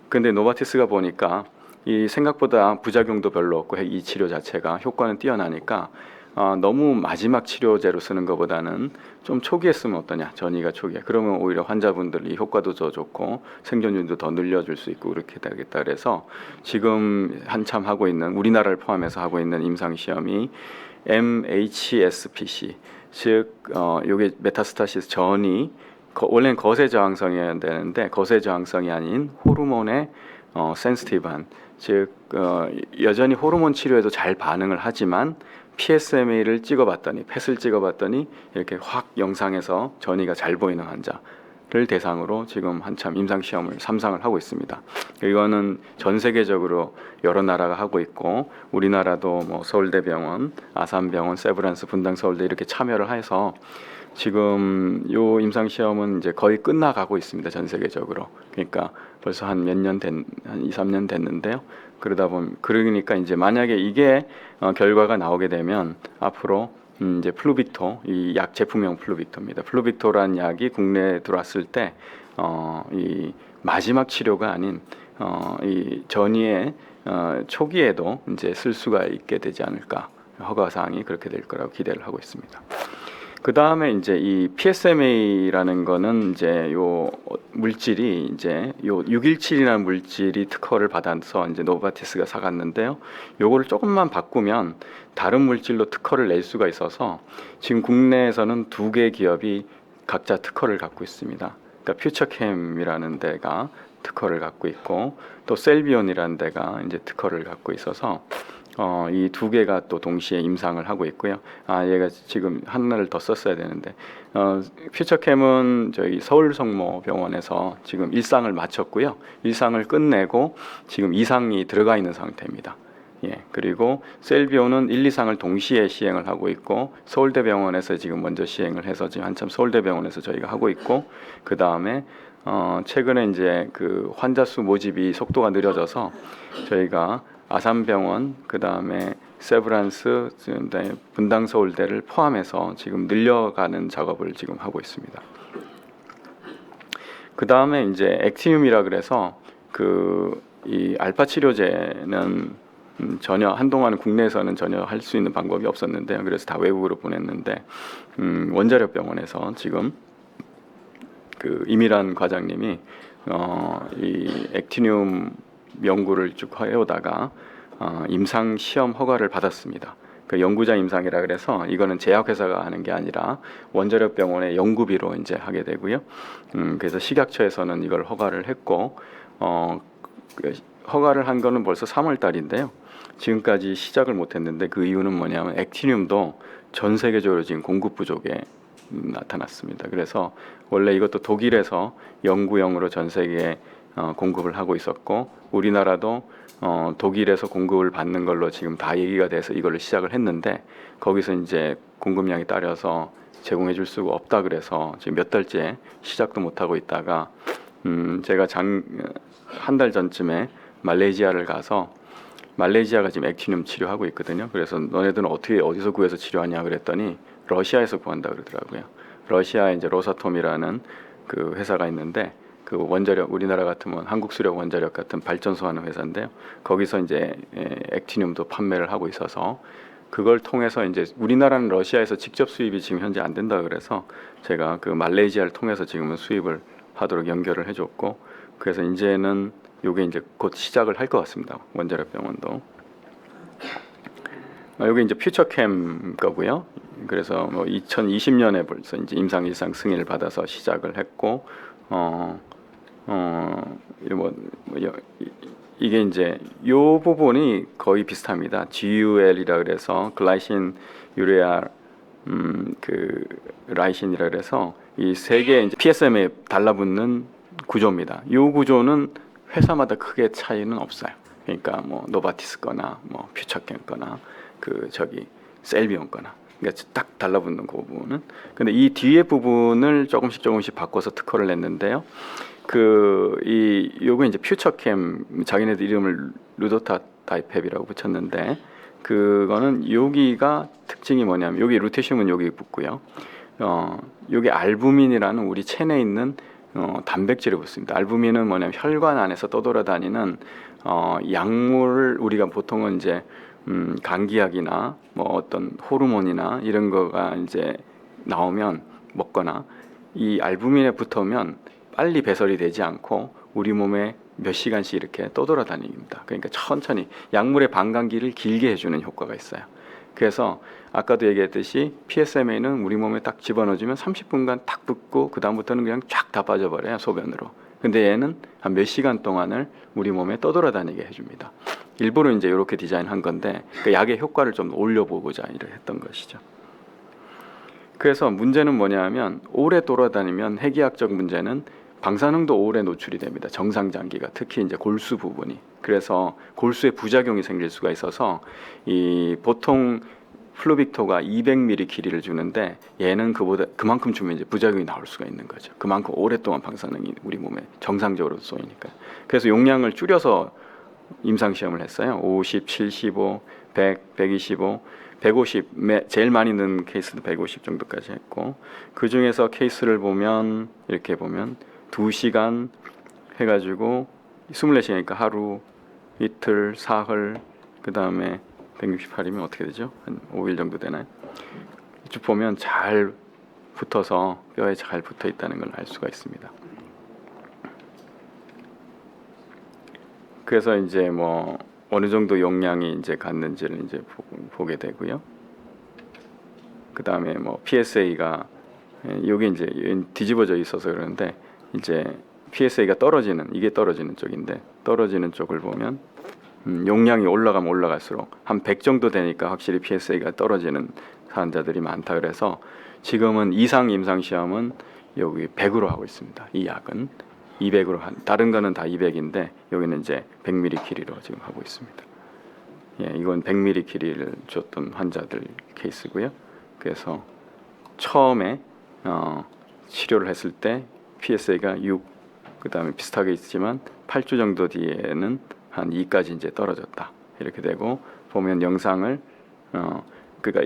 근데 노바티스가 보니까 이 생각보다 부작용도 별로 없고 이 치료 자체가 효과는 뛰어나니까 너무 마지막 치료제로 쓰는 것보다는 좀 초기에 쓰면 어떠냐, 전이가 초기에. 그러면 오히려 환자분들이 효과도 더 좋고 생존율도 더 늘려줄 수 있고 그렇게 되겠다. 그래서 지금 한참 하고 있는 우리나라를 포함해서 하고 있는 임상 시험이 MHSPC, 즉 요게 메타스타시스 전이 원래는 거세 저항성이어야 되는데 거세 저항성이 아닌 호르몬에 센시티브한, 즉 여전히 호르몬 치료에도 잘 반응을 하지만 PSMA를 찍어봤더니 펫을 찍어봤더니 이렇게 확 영상에서 전이가 잘 보이는 환자, 대상으로 지금 한참 임상시험을 3상을 하고 있습니다. 이거는 전 세계적으로 여러 나라가 하고 있고 우리나라도 뭐 서울대병원, 아산병원, 세브란스, 분당서울대 이렇게 참여를 해서 지금 요 임상시험은 이제 거의 끝나가고 있습니다. 전 세계적으로. 그러니까 벌써 한 몇 년 한 2, 3년 됐는데요. 그러니까 이제 만약에 이게 결과가 나오게 되면 앞으로 이제 플루빅토, 이 약 제품명 플루빅토입니다. 플루빅토란 약이 국내에 들어왔을 때 이 마지막 치료가 아닌 이 전이의 초기에도 이제 쓸 수가 있게 되지 않을까, 허가 사항이 그렇게 될 거라고 기대를 하고 있습니다. 그 다음에 이제 이 PSMA라는 거는 이제 요 물질이 이제 요 617이라는 물질이 특허를 받아서 이제 노바티스가 사갔는데요. 요거를 조금만 바꾸면 다른 물질로 특허를 낼 수가 있어서 지금 국내에서는 2개 기업이 각자 특허를 갖고 있습니다. 그러니까 퓨처캠이라는 데가 특허를 갖고 있고 또 셀비온이라는 데가 이제 특허를 갖고 있어서 이 2개가 또 동시에 임상을 하고 있고요. 얘가 지금 하나를 더 썼어야 되는데 퓨처캠은 저희 서울성모병원에서 지금 1상을 마쳤고요. 1상을 끝내고 지금 2상이 들어가 있는 상태입니다. 예, 그리고 셀비온은 1, 2상을 동시에 시행을 하고 있고 서울대병원에서 지금 먼저 시행을 해서 지금 한참 서울대병원에서 저희가 하고 있고 그 다음에 최근에 이제 그 환자 수 모집이 속도가 느려져서 저희가 아산병원, 그 다음에 세브란스, 그다음에 분당서울대를 포함해서 지금 늘려가는 작업을 지금 하고 있습니다. 그 다음에 이제 액티늄이라 그래서 이 알파 치료제는 전혀 한동안은 국내에서는 전혀 할 수 있는 방법이 없었는데요. 그래서 다 외국으로 보냈는데 원자력병원에서 지금 그 이미란 과장님이 이 액티늄 연구를 쭉 해오다가 임상 시험 허가를 받았습니다. 그 연구자 임상이라 그래서 이거는 제약회사가 하는 게 아니라 원자력병원의 연구비로 이제 하게 되고요. 그래서 식약처에서는 이걸 허가를 했고 허가를 한 거는 벌써 3월 달인데요. 지금까지 시작을 못했는데 그 이유는 뭐냐면 액티늄도 전 세계적으로 지금 공급 부족에 나타났습니다. 그래서 원래 이것도 독일에서 연구용으로 전 세계에 공급을 하고 있었고 우리나라도 독일에서 공급을 받는 걸로 지금 다 얘기가 돼서 이걸로 시작을 했는데 거기서 이제 공급량이 딸려서 제공해 줄 수가 없다 그래서 지금 몇 달째 시작도 못 하고 있다가 제가 한 달 전쯤에 말레이시아를 가서 말레이시아가 지금 액티늄 치료하고 있거든요. 그래서 너네들은 어떻게 어디서 구해서 치료하냐 그랬더니 러시아에서 구한다 그러더라고요. 러시아에 이제 로사톰이라는 그 회사가 있는데 그 원자력 우리나라 같으면 한국수력 원자력 같은 발전소 하는 회사인데요. 거기서 이제 액티늄도 판매를 하고 있어서 그걸 통해서 이제 우리나라는 러시아에서 직접 수입이 지금 현재 안 된다 그래서 제가 그 말레이시아를 통해서 지금은 수입을 하도록 연결을 해줬고 그래서 이제는 요게 이제 곧 시작을 할 것 같습니다. 원자력 병원도. 여기 이제 퓨처캠 거고요. 그래서 뭐 2020년에 벌써 이제 임상 1상 승인을 받아서 시작을 했고 이게 이제 요 부분이 거의 비슷합니다. GUL이라 그래서 글라이신 유레아 그 라이신이라 그래서 이 세 개 이제 PSM에 달라붙는 구조입니다. 이 구조는 회사마다 크게 차이는 없어요. 그러니까 뭐 노바티스 거나 뭐 퓨처캠 거나 그 저기 셀비온 거나 그러니까 딱 달라붙는 그 부분은. 근데 이 뒤에 부분을 조금씩 바꿔서 특허를 냈는데요. 요거 이제 퓨처캠 자기네들 이름을 루도타 다이펩이라고 붙였는데 그거는 여기가 특징이 뭐냐면 여기 루테슘은 여기 붙고요. 여기 알부민이라는 우리 체내에 있는 단백질을 붙습니다. 알부민은 뭐냐면 혈관 안에서 떠돌아다니는 약물을 우리가 보통은 이제 감기약이나 뭐 어떤 호르몬이나 이런 거가 이제 나오면 먹거나 이 알부민에 붙으면 빨리 배설이 되지 않고 우리 몸에 몇 시간씩 이렇게 떠돌아다닙니다. 그러니까 천천히 약물의 반감기를 길게 해주는 효과가 있어요. 그래서 아까도 얘기했듯이 PSMA는 우리 몸에 딱 집어넣어주면 30분간 딱 붙고 그 다음부터는 그냥 쫙 다 빠져버려요, 소변으로. 근데 얘는 한 몇 시간 동안을 우리 몸에 떠돌아다니게 해줍니다. 일부러 이제 이렇게 디자인한 건데 그 약의 효과를 좀 올려보고자 이렇게 했던 것이죠. 그래서 문제는 뭐냐면 오래 돌아다니면 해기학적 문제는 방사능도 오래 노출이 됩니다. 정상 장기가 특히 이제 골수 부분이. 그래서 골수에 부작용이 생길 수가 있어서 이 보통 플루빅토가 200ml 길이를 주는데 얘는 그만큼 주면 이제 부작용이 나올 수가 있는 거죠. 그만큼 오랫동안 방사능이 우리 몸에 정상적으로 쏘이니까. 그래서 용량을 줄여서 임상 시험을 했어요. 50, 75, 100, 125, 150 제일 많이 넣은 케이스도 150 정도까지 했고 그 중에서 케이스를 보면 이렇게 보면 2시간 해가지고 24시간이니까 하루, 이틀, 사흘, 그 다음에 168이면 어떻게 되죠? 한 5일 정도 되나요? 쭉 보면 잘 붙어서 뼈에 잘 붙어 있다는 걸 알 수가 있습니다. 그래서 이제 뭐 어느 정도 용량이 이제 갔는지를 이제 보게 되고요. 그 다음에 뭐 PSA가 여기 이제 뒤집어져 있어서 그러는데 이제 PSA가 이게 떨어지는 쪽인데 떨어지는 쪽을 보면 용량이 올라가면 올라갈수록 한 100 정도 되니까 확실히 PSA가 떨어지는 환자들이 많다 그래서 지금은 이상 임상 시험은 여기 100으로 하고 있습니다. 이 약은 200으로 다른 거는 다 200인데 여기는 이제 100ml 길이로 지금 하고 있습니다. 예, 이건 100ml 길이를 줬던 환자들 케이스고요. 그래서 처음에 치료를 했을 때 PSA가 6, 그 다음에 비슷하게 있지만 8주 정도 뒤에는 한 2까지 이제 떨어졌다. 이렇게 되고 보면 영상을 그러니까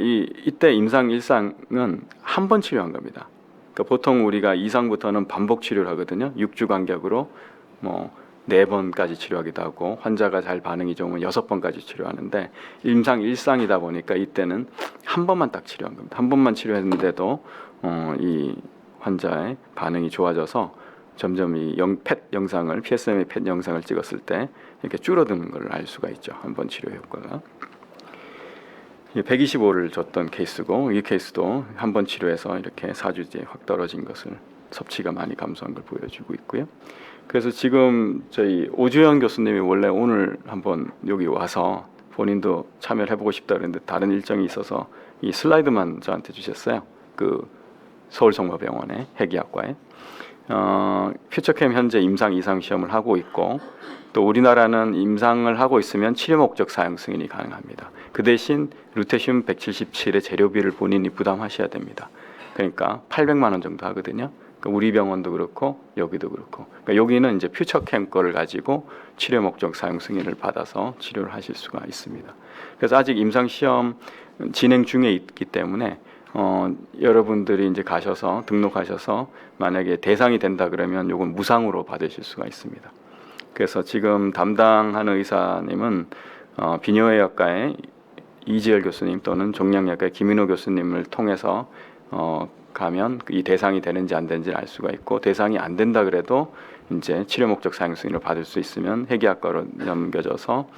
이때 임상 1상은 한 번 치료한 겁니다. 그러니까 보통 우리가 2상부터는 반복 치료를 하거든요. 6주 간격으로 뭐 4번까지 치료하기도 하고 환자가 잘 반응이 좋으면 6번까지 치료하는데 임상 1상이다 보니까 이때는 한 번만 딱 치료한 겁니다. 한 번만 치료했는데도 이 환자의 반응이 좋아져서 점점 이 펫 영상을 PSMA 펫 영상을 찍었을 때 이렇게 줄어드는 걸 알 수가 있죠. 한 번 치료 효과가 125를 줬던 케이스고 이 케이스도 한 번 치료해서 이렇게 4주째 확 떨어진 것을 섭취가 많이 감소한 걸 보여주고 있고요. 그래서 지금 저희 오주영 교수님이 원래 오늘 한번 여기 와서 본인도 참여를 해보고 싶다 그랬는데 다른 일정이 있어서 이 슬라이드만 저한테 주셨어요. 그 서울성모병원의 해기학과에 퓨처캠 현재 임상 2상 시험을 하고 있고 또 우리나라는 임상을 하고 있으면 치료 목적 사용 승인이 가능합니다. 그 대신 루테슘 177의 재료비를 본인이 부담하셔야 됩니다. 그러니까 800만 원 정도 하거든요. 그러니까 우리 병원도 그렇고 여기도 그렇고 그러니까 여기는 이제 퓨처캠 거를 가지고 치료 목적 사용 승인을 받아서 치료를 하실 수가 있습니다. 그래서 아직 임상 시험 진행 중에 있기 때문에 여러분들이 이제 가셔서 등록하셔서 만약에 대상이 된다 그러면 요건 무상으로 받으실 수가 있습니다. 그래서 지금 담당하는 의사님은 비뇨의학과의 이지열 교수님 또는 종양의학과의 김인호 교수님을 통해서 가면 이 대상이 되는지 안 되는지를 알 수가 있고 대상이 안 된다 그래도 이제 치료 목적 사용 승인을 받을 수 있으면 해기학과로 넘겨져서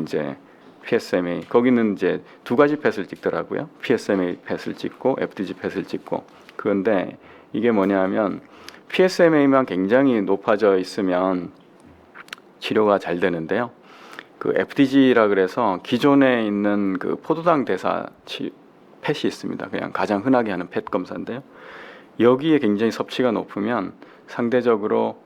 이제 PSMA 거기는 이제 두 가지 펫을 찍더라고요. PSMA 펫을 찍고 FDG 펫을 찍고 그런데 이게 뭐냐면 PSMA만 굉장히 높아져 있으면 치료가 잘 되는데요. 그 FDG라 그래서 기존에 있는 그 포도당 대사 펫이 있습니다. 그냥 가장 흔하게 하는 펫 검사인데요. 여기에 굉장히 섭취가 높으면 상대적으로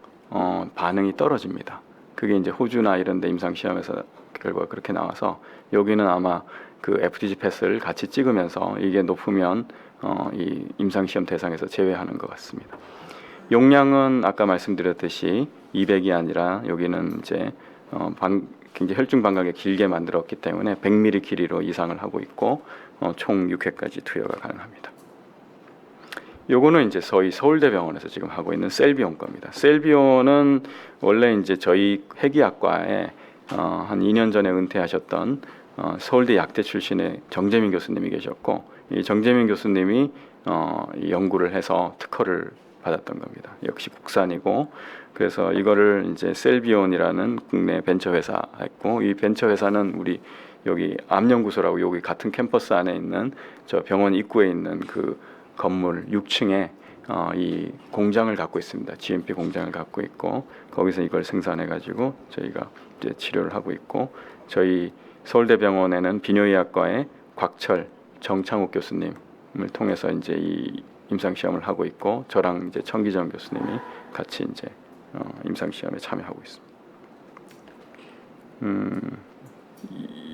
반응이 떨어집니다. 그게 이제 호주나 이런 데 임상 시험에서 결과가 그렇게 나와서 여기는 아마 그 FDG 펫을 같이 찍으면서 이게 높으면 이 임상 시험 대상에서 제외하는 것 같습니다. 용량은 아까 말씀드렸듯이 200이 아니라 여기는 이제 굉장히 혈중 방광을 길게 만들었기 때문에 100ml 길이로 이상을 하고 있고 총 6회까지 투여가 가능합니다. 요거는 이제 저희 서울대병원에서 지금 하고 있는 셀비온 겁니다. 셀비온은 원래 이제 저희 해기학과에 한 2년 전에 은퇴하셨던 서울대 약대 출신의 정재민 교수님이 계셨고 이 정재민 교수님이 연구를 해서 특허를 받았던 겁니다. 역시 국산이고 그래서 이거를 이제 셀비온이라는 국내 벤처 회사 했고 이 벤처 회사는 우리 여기 암연구소라고 여기 같은 캠퍼스 안에 있는 저 병원 입구에 있는 그 건물 6층에 이 공장을 갖고 있습니다. GMP 공장을 갖고 있고 거기서 이걸 생산해 가지고 저희가 이제 치료를 하고 있고 저희 서울대병원에는 비뇨의학과의 곽철, 정창욱 교수님 통해서 이제 이 임상 시험을 하고 있고, 저랑 이제 청기정 교수님이 같이 이제 임상 시험에 참여하고 있습니다.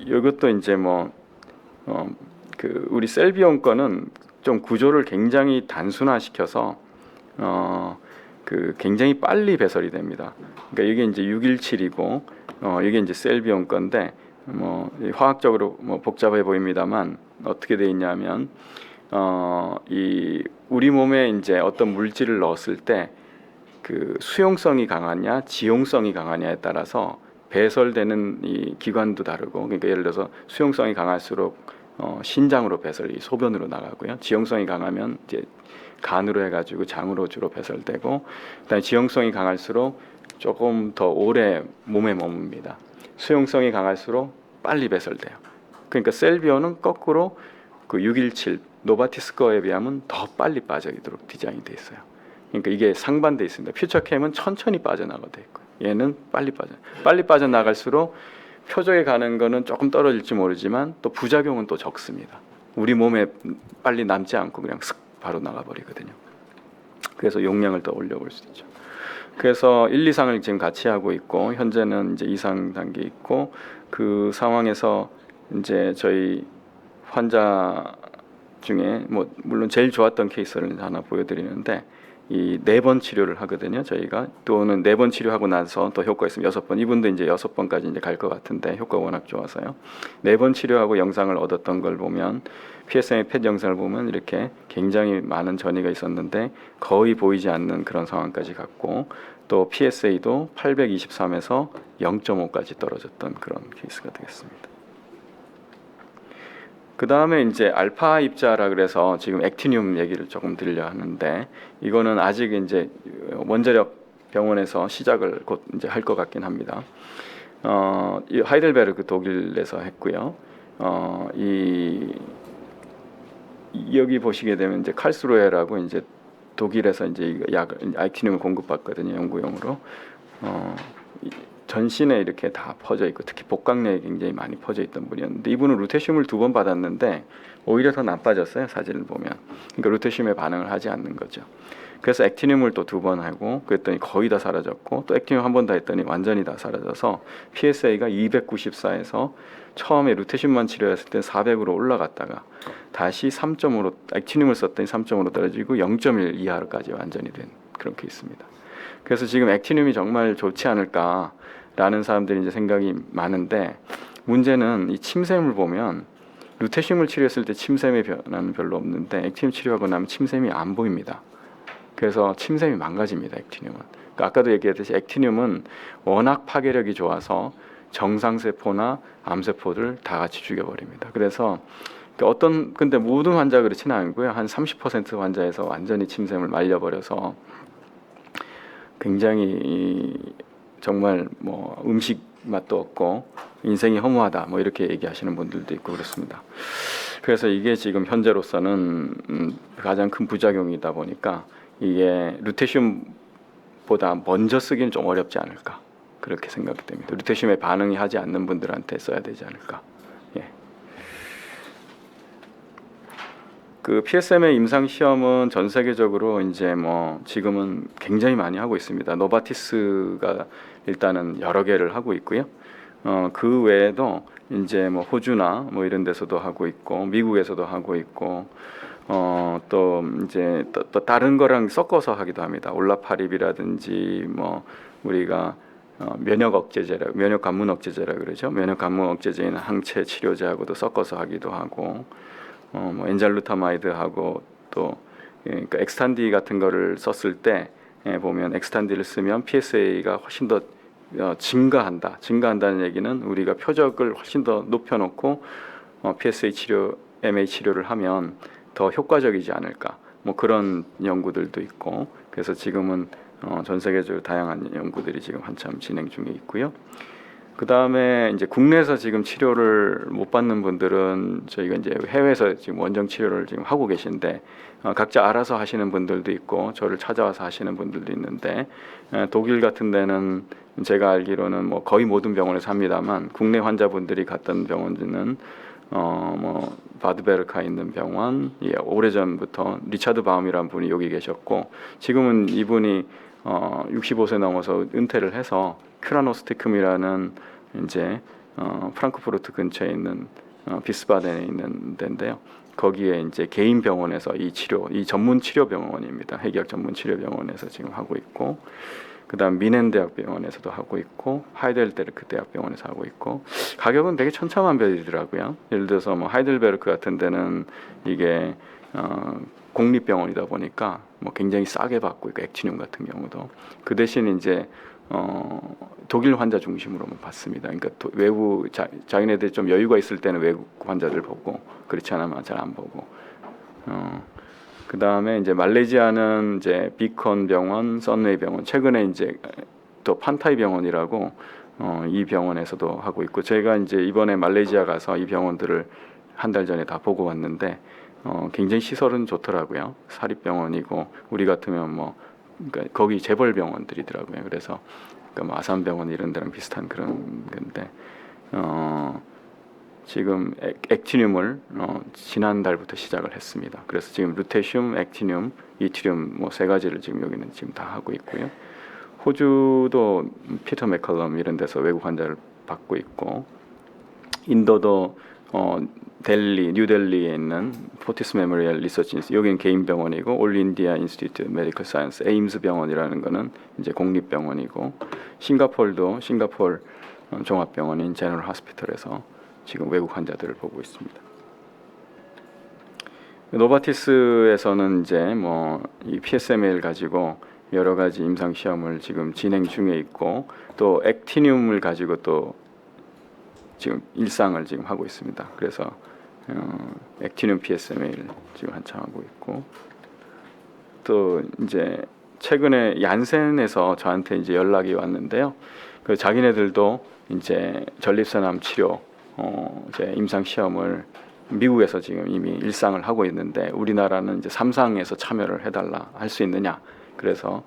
이것도 이제 그 우리 셀비온 거는 좀 구조를 굉장히 단순화시켜서 그 굉장히 빨리 배설이 됩니다. 그러니까 이게 이제 617이고 이게 이제 셀비온 건데 화학적으로 복잡해 보입니다만 어떻게 돼 있냐면 이 우리 몸에 이제 어떤 물질을 넣었을 때 그 수용성이 강하냐 지용성이 강하냐에 따라서 배설되는 이 기관도 다르고, 그러니까 예를 들어서 수용성이 강할수록 신장으로 배설이 소변으로 나가고요. 지용성이 강하면 이제 간으로 해가지고 장으로 주로 배설되고, 그다음에 지용성이 강할수록 조금 더 오래 몸에 머뭅니다. 수용성이 강할수록 빨리 배설돼요. 그러니까 셀비온은 거꾸로 그 617 노바티스 거에 비하면 더 빨리 빠져있도록 디자인이 돼 있어요. 그러니까 이게 상반돼 있습니다. 퓨처캠은 천천히 빠져나가도 있고, 얘는 빨리 빠져나갈수록 표적에 가는 거는 조금 떨어질지 모르지만 또 부작용은 또 적습니다. 우리 몸에 빨리 남지 않고 그냥 슥 바로 나가버리거든요. 그래서 용량을 더 올려볼 수 있죠. 그래서 1, 2상을 지금 같이 하고 있고, 현재는 이제 2상 단계 있고, 그 상황에서 이제 저희 환자 중에 물론 제일 좋았던 케이스를 하나 보여드리는데, 이 4번 치료를 하거든요. 저희가 또는 4번 치료하고 나서 더 효과 있으면 6번, 이분도 이제 6번까지 이제 갈 것 같은데 효과가 워낙 좋아서요. 4번 치료하고 영상을 얻었던 걸 보면, PSM의 펫 영상을 보면 이렇게 굉장히 많은 전이가 있었는데 거의 보이지 않는 그런 상황까지 갔고, 또 PSA도 823에서 0.5까지 떨어졌던 그런 케이스가 되겠습니다. 그 다음에 이제 알파 입자라 그래서 지금 액티늄 얘기를 조금 드리려 하는데, 이거는 아직 이제 원자력 병원에서 시작을 곧 이제 할 것 같긴 합니다. 이 하이델베르크 독일에서 했고요. 여기 보시게 되면 이제 칼스루헤라고 이제 독일에서 이제 액티늄을 공급받거든요, 연구용으로. 전신에 이렇게 다 퍼져 있고, 특히 복강내에 굉장히 많이 퍼져 있던 분이었는데, 이분은 루테슘을 2번 받았는데 오히려 더 나빠졌어요, 사진을 보면. 그러니까 루테슘에 반응을 하지 않는 거죠. 그래서 액티늄을 또 2번 하고 그랬더니 거의 다 사라졌고, 또 액티늄 한 번 더 했더니 완전히 다 사라져서 PSA가 294에서 처음에 루테슘만 치료했을 때 400으로 올라갔다가 다시 3.5로 액티늄을 썼더니 3.5로 떨어지고 0.1 이하로까지 완전히 된 그런 케이스입니다. 그래서 지금 액티늄이 정말 좋지 않을까라는 사람들이 이제 생각이 많은데, 문제는 이 침샘을 보면 루테슘을 치료했을 때 침샘의 변화는 별로 없는데 액티늄 치료하고 나면 침샘이 안 보입니다. 그래서 침샘이 망가집니다, 액티늄은. 그러니까 아까도 얘기했듯이 액티늄은 워낙 파괴력이 좋아서 정상세포나 암세포를 다 같이 죽여버립니다. 그래서 근데 모든 환자 그렇지는 않고요. 한 30% 환자에서 완전히 침샘을 말려버려서 굉장히 정말 음식 맛도 없고 인생이 허무하다 이렇게 얘기하시는 분들도 있고 그렇습니다. 그래서 이게 지금 현재로서는 가장 큰 부작용이다 보니까 이게 루테슘보다 먼저 쓰기는 좀 어렵지 않을까, 그렇게 생각이 됩니다. 루테슘에 반응이 하지 않는 분들한테 써야 되지 않을까. 그 PSM의 임상 시험은 전 세계적으로 이제 지금은 굉장히 많이 하고 있습니다. 노바티스가 일단은 여러 개를 하고 있고요. 그 외에도 이제 호주나 이런 데서도 하고 있고, 미국에서도 하고 있고, 또 이제 또 다른 거랑 섞어서 하기도 합니다. 올라파립이라든지 우리가 면역 억제제라, 면역 관문 억제제라 그러죠. 면역 관문 억제제인 항체 치료제하고도 섞어서 하기도 하고, 엔잘루타마이드하고 또 그러니까 엑스탄디 같은 거를 썼을 때 보면 엑스탄디를 쓰면 PSA가 훨씬 더 증가한다는 얘기는 우리가 표적을 훨씬 더 높여놓고 PSA 치료, MA 치료를 하면 더 효과적이지 않을까, 그런 연구들도 있고, 그래서 지금은 전 세계적으로 다양한 연구들이 지금 한참 진행 중에 있고요. 그 다음에 이제 국내에서 지금 치료를 못 받는 분들은 저희가 이제 해외에서 지금 원정 치료를 지금 하고 계신데, 각자 알아서 하시는 분들도 있고 저를 찾아와서 하시는 분들도 있는데, 독일 같은 데는 제가 알기로는 거의 모든 병원에서 합니다만, 국내 환자분들이 갔던 병원들은 뭐 바드베르카 있는 병원, 예, 오래전부터 리차드 바움이라는 분이 여기 계셨고, 지금은 이분이 65세 넘어서 은퇴를 해서 큐라노스티쿰이라는 이제 프랑크푸르트 근처에 있는 비스바덴에 있는 데인데요. 거기에 이제 개인 병원에서 이 전문 치료 병원입니다. 핵의학 전문 치료 병원에서 지금 하고 있고, 그다음 미넨 대학병원에서도 하고 있고, 하이델베르크 대학병원에서 하고 있고, 가격은 되게 천차만별이더라고요. 예를 들어서 뭐 하이델베르크 같은 데는 이게 공립병원이다 보니까 뭐 굉장히 싸게 받고 있고, 액티늄 같은 경우도 그 대신 이제 독일 환자 중심으로만 받습니다. 그러니까 외부 자기네들 좀 여유가 있을 때는 외국 환자들 보고, 그렇지 않으면 잘 안 보고. 그 다음에 이제 말레이시아는 이제 비컨 병원, 선웨이 병원, 최근에 이제 또 판타이 병원이라고 이 병원에서도 하고 있고, 저희가 이제 이번에 말레이시아 가서 이 병원들을 한 달 전에 다 보고 왔는데 굉장히 시설은 좋더라고요. 사립병원이고, 우리 같으면 뭐 그러니까 거기 재벌 병원들이더라고요. 그래서 그러니까 뭐 아산병원 이런 데랑 비슷한 그런 건데 지금 액티늄을 지난달부터 시작을 했습니다. 그래서 지금 루테슘, 액티늄, 이트륨 뭐 세 가지를 지금 여기는 지금 다 하고 있고요. 호주도 피터 맥컬럼 이런 데서 외국 환자를 받고 있고, 인도도 델리, 뉴델리에 있는 포티스 메모리얼 리서치 인스티튜트, 여기는 개인 병원이고, 올 인디아 인스티튜트 메디컬 사이언스 에임스 병원이라는 거는 이제 공립 병원이고, 싱가폴도 싱가폴 종합병원인 제너럴 하스피털에서 지금 외국 환자들을 보고 있습니다. 노바티스에서는 이제 뭐 이 PSMA를 가지고 여러 가지 임상 시험을 지금 진행 중에 있고, 또 액티늄을 가지고 또 지금 일상을 지금 하고 있습니다. 그래서 액티늄 PSMA를 지금 한참 하고 있고, 또 이제 최근에 얀센에서 저한테 이제 연락이 왔는데요. 그 자기네들도 이제 전립선암 치료 이제 임상 시험을 미국에서 지금 이미 일상을 하고 있는데, 우리나라는 이제 3상에서 참여를 해달라 할 수 있느냐, 그래서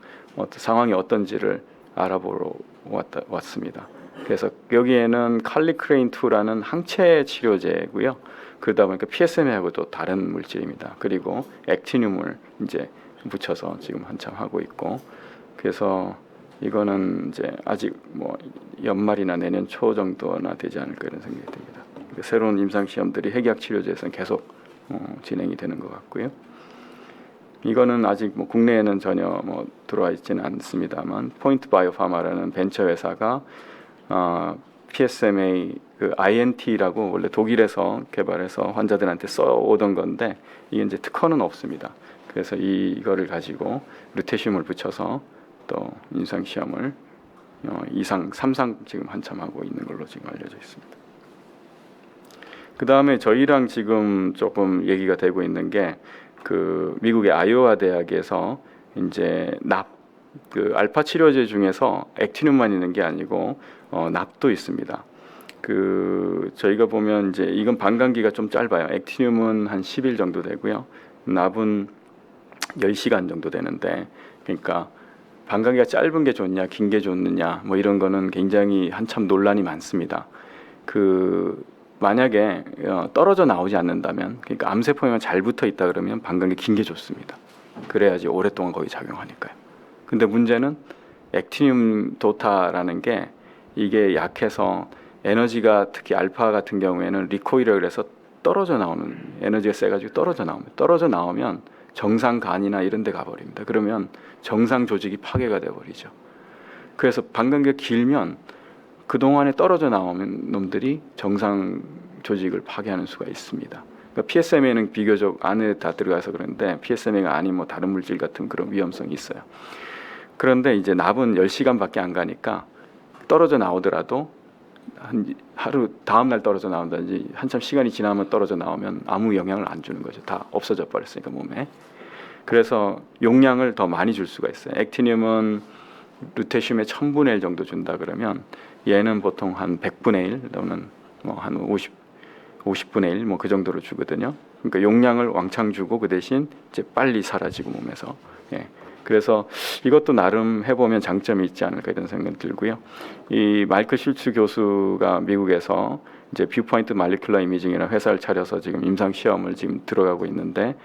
상황이 어떤지를 알아보러 왔습니다. 그래서 여기에는 칼리크레인2라는 항체 치료제고요. 그러다 보니까 PSMA하고도 다른 물질입니다. 그리고 액티늄을 이제 붙여서 지금 한참 하고 있고, 그래서 이거는 이제 아직 뭐 연말이나 내년 초 정도나 되지 않을까 이런 생각이 듭니다. 그러니까 새로운 임상 시험들이 핵의학 치료제에서는 계속 진행이 되는 것 같고요. 이거는 아직 뭐 국내에는 전혀 뭐 들어와 있지는 않습니다만, 포인트 바이오파마라는 벤처 회사가 PSMA 그 INT라고 원래 독일에서 개발해서 환자들한테 써오던 건데, 이게 이제 특허는 없습니다. 그래서 이거를 가지고 루테슘을 붙여서 또 임상 시험을 2상, 3상 지금 한참 하고 있는 걸로 지금 알려져 있습니다. 그 다음에 저희랑 지금 조금 얘기가 되고 있는 게, 그 미국의 아이오와 대학에서 이제 그 알파 치료제 중에서 액티늄만 있는 게 아니고 납도 있습니다. 그 저희가 보면 이제 이건 반감기가 좀 짧아요. 액티늄은 한 10일 정도 되고요. 납은 10시간 정도 되는데, 그러니까 반감기가 짧은 게 좋냐, 긴 게 좋느냐, 뭐 이런 거는 굉장히 한참 논란이 많습니다. 그 만약에 떨어져 나오지 않는다면, 그러니까 암세포에만 잘 붙어 있다 그러면 반감기 긴 게 좋습니다. 그래야지 오랫동안 거기 작용하니까요. 근데 문제는 액티늄 도타라는 게 이게 약해서 에너지가, 특히 알파 같은 경우에는 리코일이라고 해서 떨어져 나오는, 에너지가 세가지고 떨어져 나오면 정상 간이나 이런 데 가버립니다. 그러면 정상 조직이 파괴가 돼버리죠. 그래서 반감기가 길면 그동안에 떨어져 나오는 놈들이 정상 조직을 파괴하는 수가 있습니다. 그러니까 PSMA는 비교적 안에 다 들어가서 그런데, PSMA가 아닌 뭐 다른 물질 같은 그런 위험성이 있어요. 그런데 이제 납은 10시간밖에 안 가니까 떨어져 나오더라도 한 하루 다음 날 떨어져 나온다든지 한참 시간이 지나면 떨어져 나오면 아무 영향을 안 주는 거죠. 다 없어져 버렸으니까 몸에. 그래서 용량을 더 많이 줄 수가 있어요. 액티늄은 루테슘의 1000분의 1 정도 준다 그러면, 얘는 보통 한 100분의 1 또는 뭐 한 50분의 1 뭐 그 정도로 주거든요. 그러니까 용량을 왕창 주고 그 대신 이제 빨리 사라지고 몸에서. 예. 그래서 이것도 나름 해보면 장점이 있지 않을까 이런 생각이 들고요. 이 마이클 슐츠 교수가 미국에서 이제 뷰포인트 말리큘러 이미징이라는 회사를 차려서 지금 임상 시험을 지금 들어가고 있는데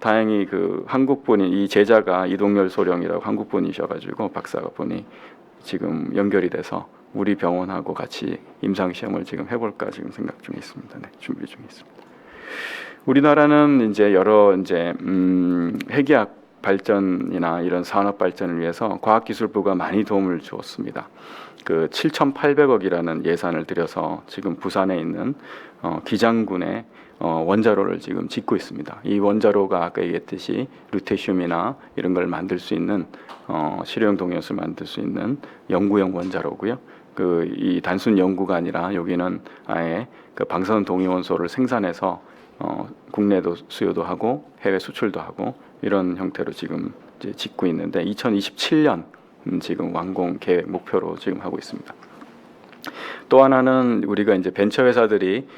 다행히 그 한국분이 이 제자가 이동열 소령이라고 한국분이셔가지고 박사분이 지금 연결이 돼서 우리 병원하고 같이 임상 시험을 지금 해볼까 지금 생각 중에 있습니다. 네, 준비 중에 있습니다. 우리나라는 이제 여러 이제 핵의학 발전이나 이런 산업 발전을 위해서 과학기술부가 많이 도움을 주었습니다. 그 7,800억이라는 예산을 들여서 지금 부산에 있는 기장군에 원자로를 지금 짓고 있습니다. 이 원자로가 아까 얘기했듯이 루테슘이나 이런 걸 만들 수 있는 실용 동요수를 만들 수 있는 연구용 원자로고요. 그 이 단순 연구가 아니라 여기는 아예 그 방사선 동위원소를 생산해서 국내도 수요도 하고 해외 수출도 하고 이런 형태로 지금 이제 짓고 있는데 2027년 지금 완공 계획 목표로 지금 하고 있습니다. 또 하나는 우리가 이제 벤처 회사들이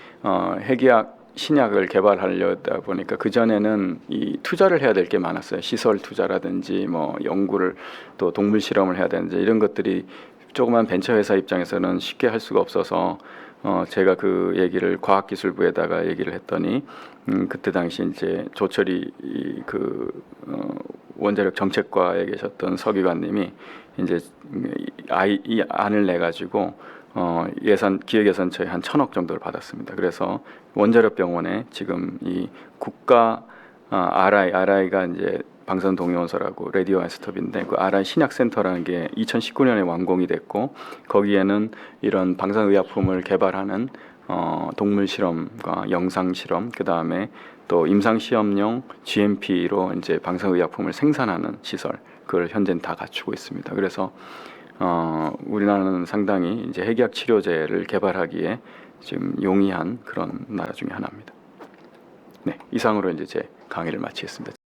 핵의학 신약을 개발하려다 보니까 그 전에는 이 투자를 해야 될 게 많았어요. 시설 투자라든지 뭐 연구를 또 동물 실험을 해야 되는지 이런 것들이 조그만 벤처 회사 입장에서는 쉽게 할 수가 없어서 제가 그 얘기를 과학기술부에다가 얘기를 했더니 그때 당시 이제 조철이 원자력 정책과에 계셨던 서기관님이 이제 이 안을 내 가지고 기획예산처에 한 1,000억 정도를 받았습니다. 그래서 원자력 병원에 지금 이 국가 RI가 이제 방사선 동위원소라고 레디오 아이소톱인데 그 RI 신약센터라는 게 2019년에 완공이 됐고 거기에는 이런 방사의약품을 개발하는 동물 실험과 영상 실험 그 다음에 또 임상 시험용 GMP로 이제 방사의약품을 생산하는 시설 그걸 현재는 다 갖추고 있습니다. 그래서 우리나라는 상당히 이제 핵의학 치료제를 개발하기에 지금 용이한 그런 나라 중에 하나입니다. 네, 이상으로 이제 제 강의를 마치겠습니다.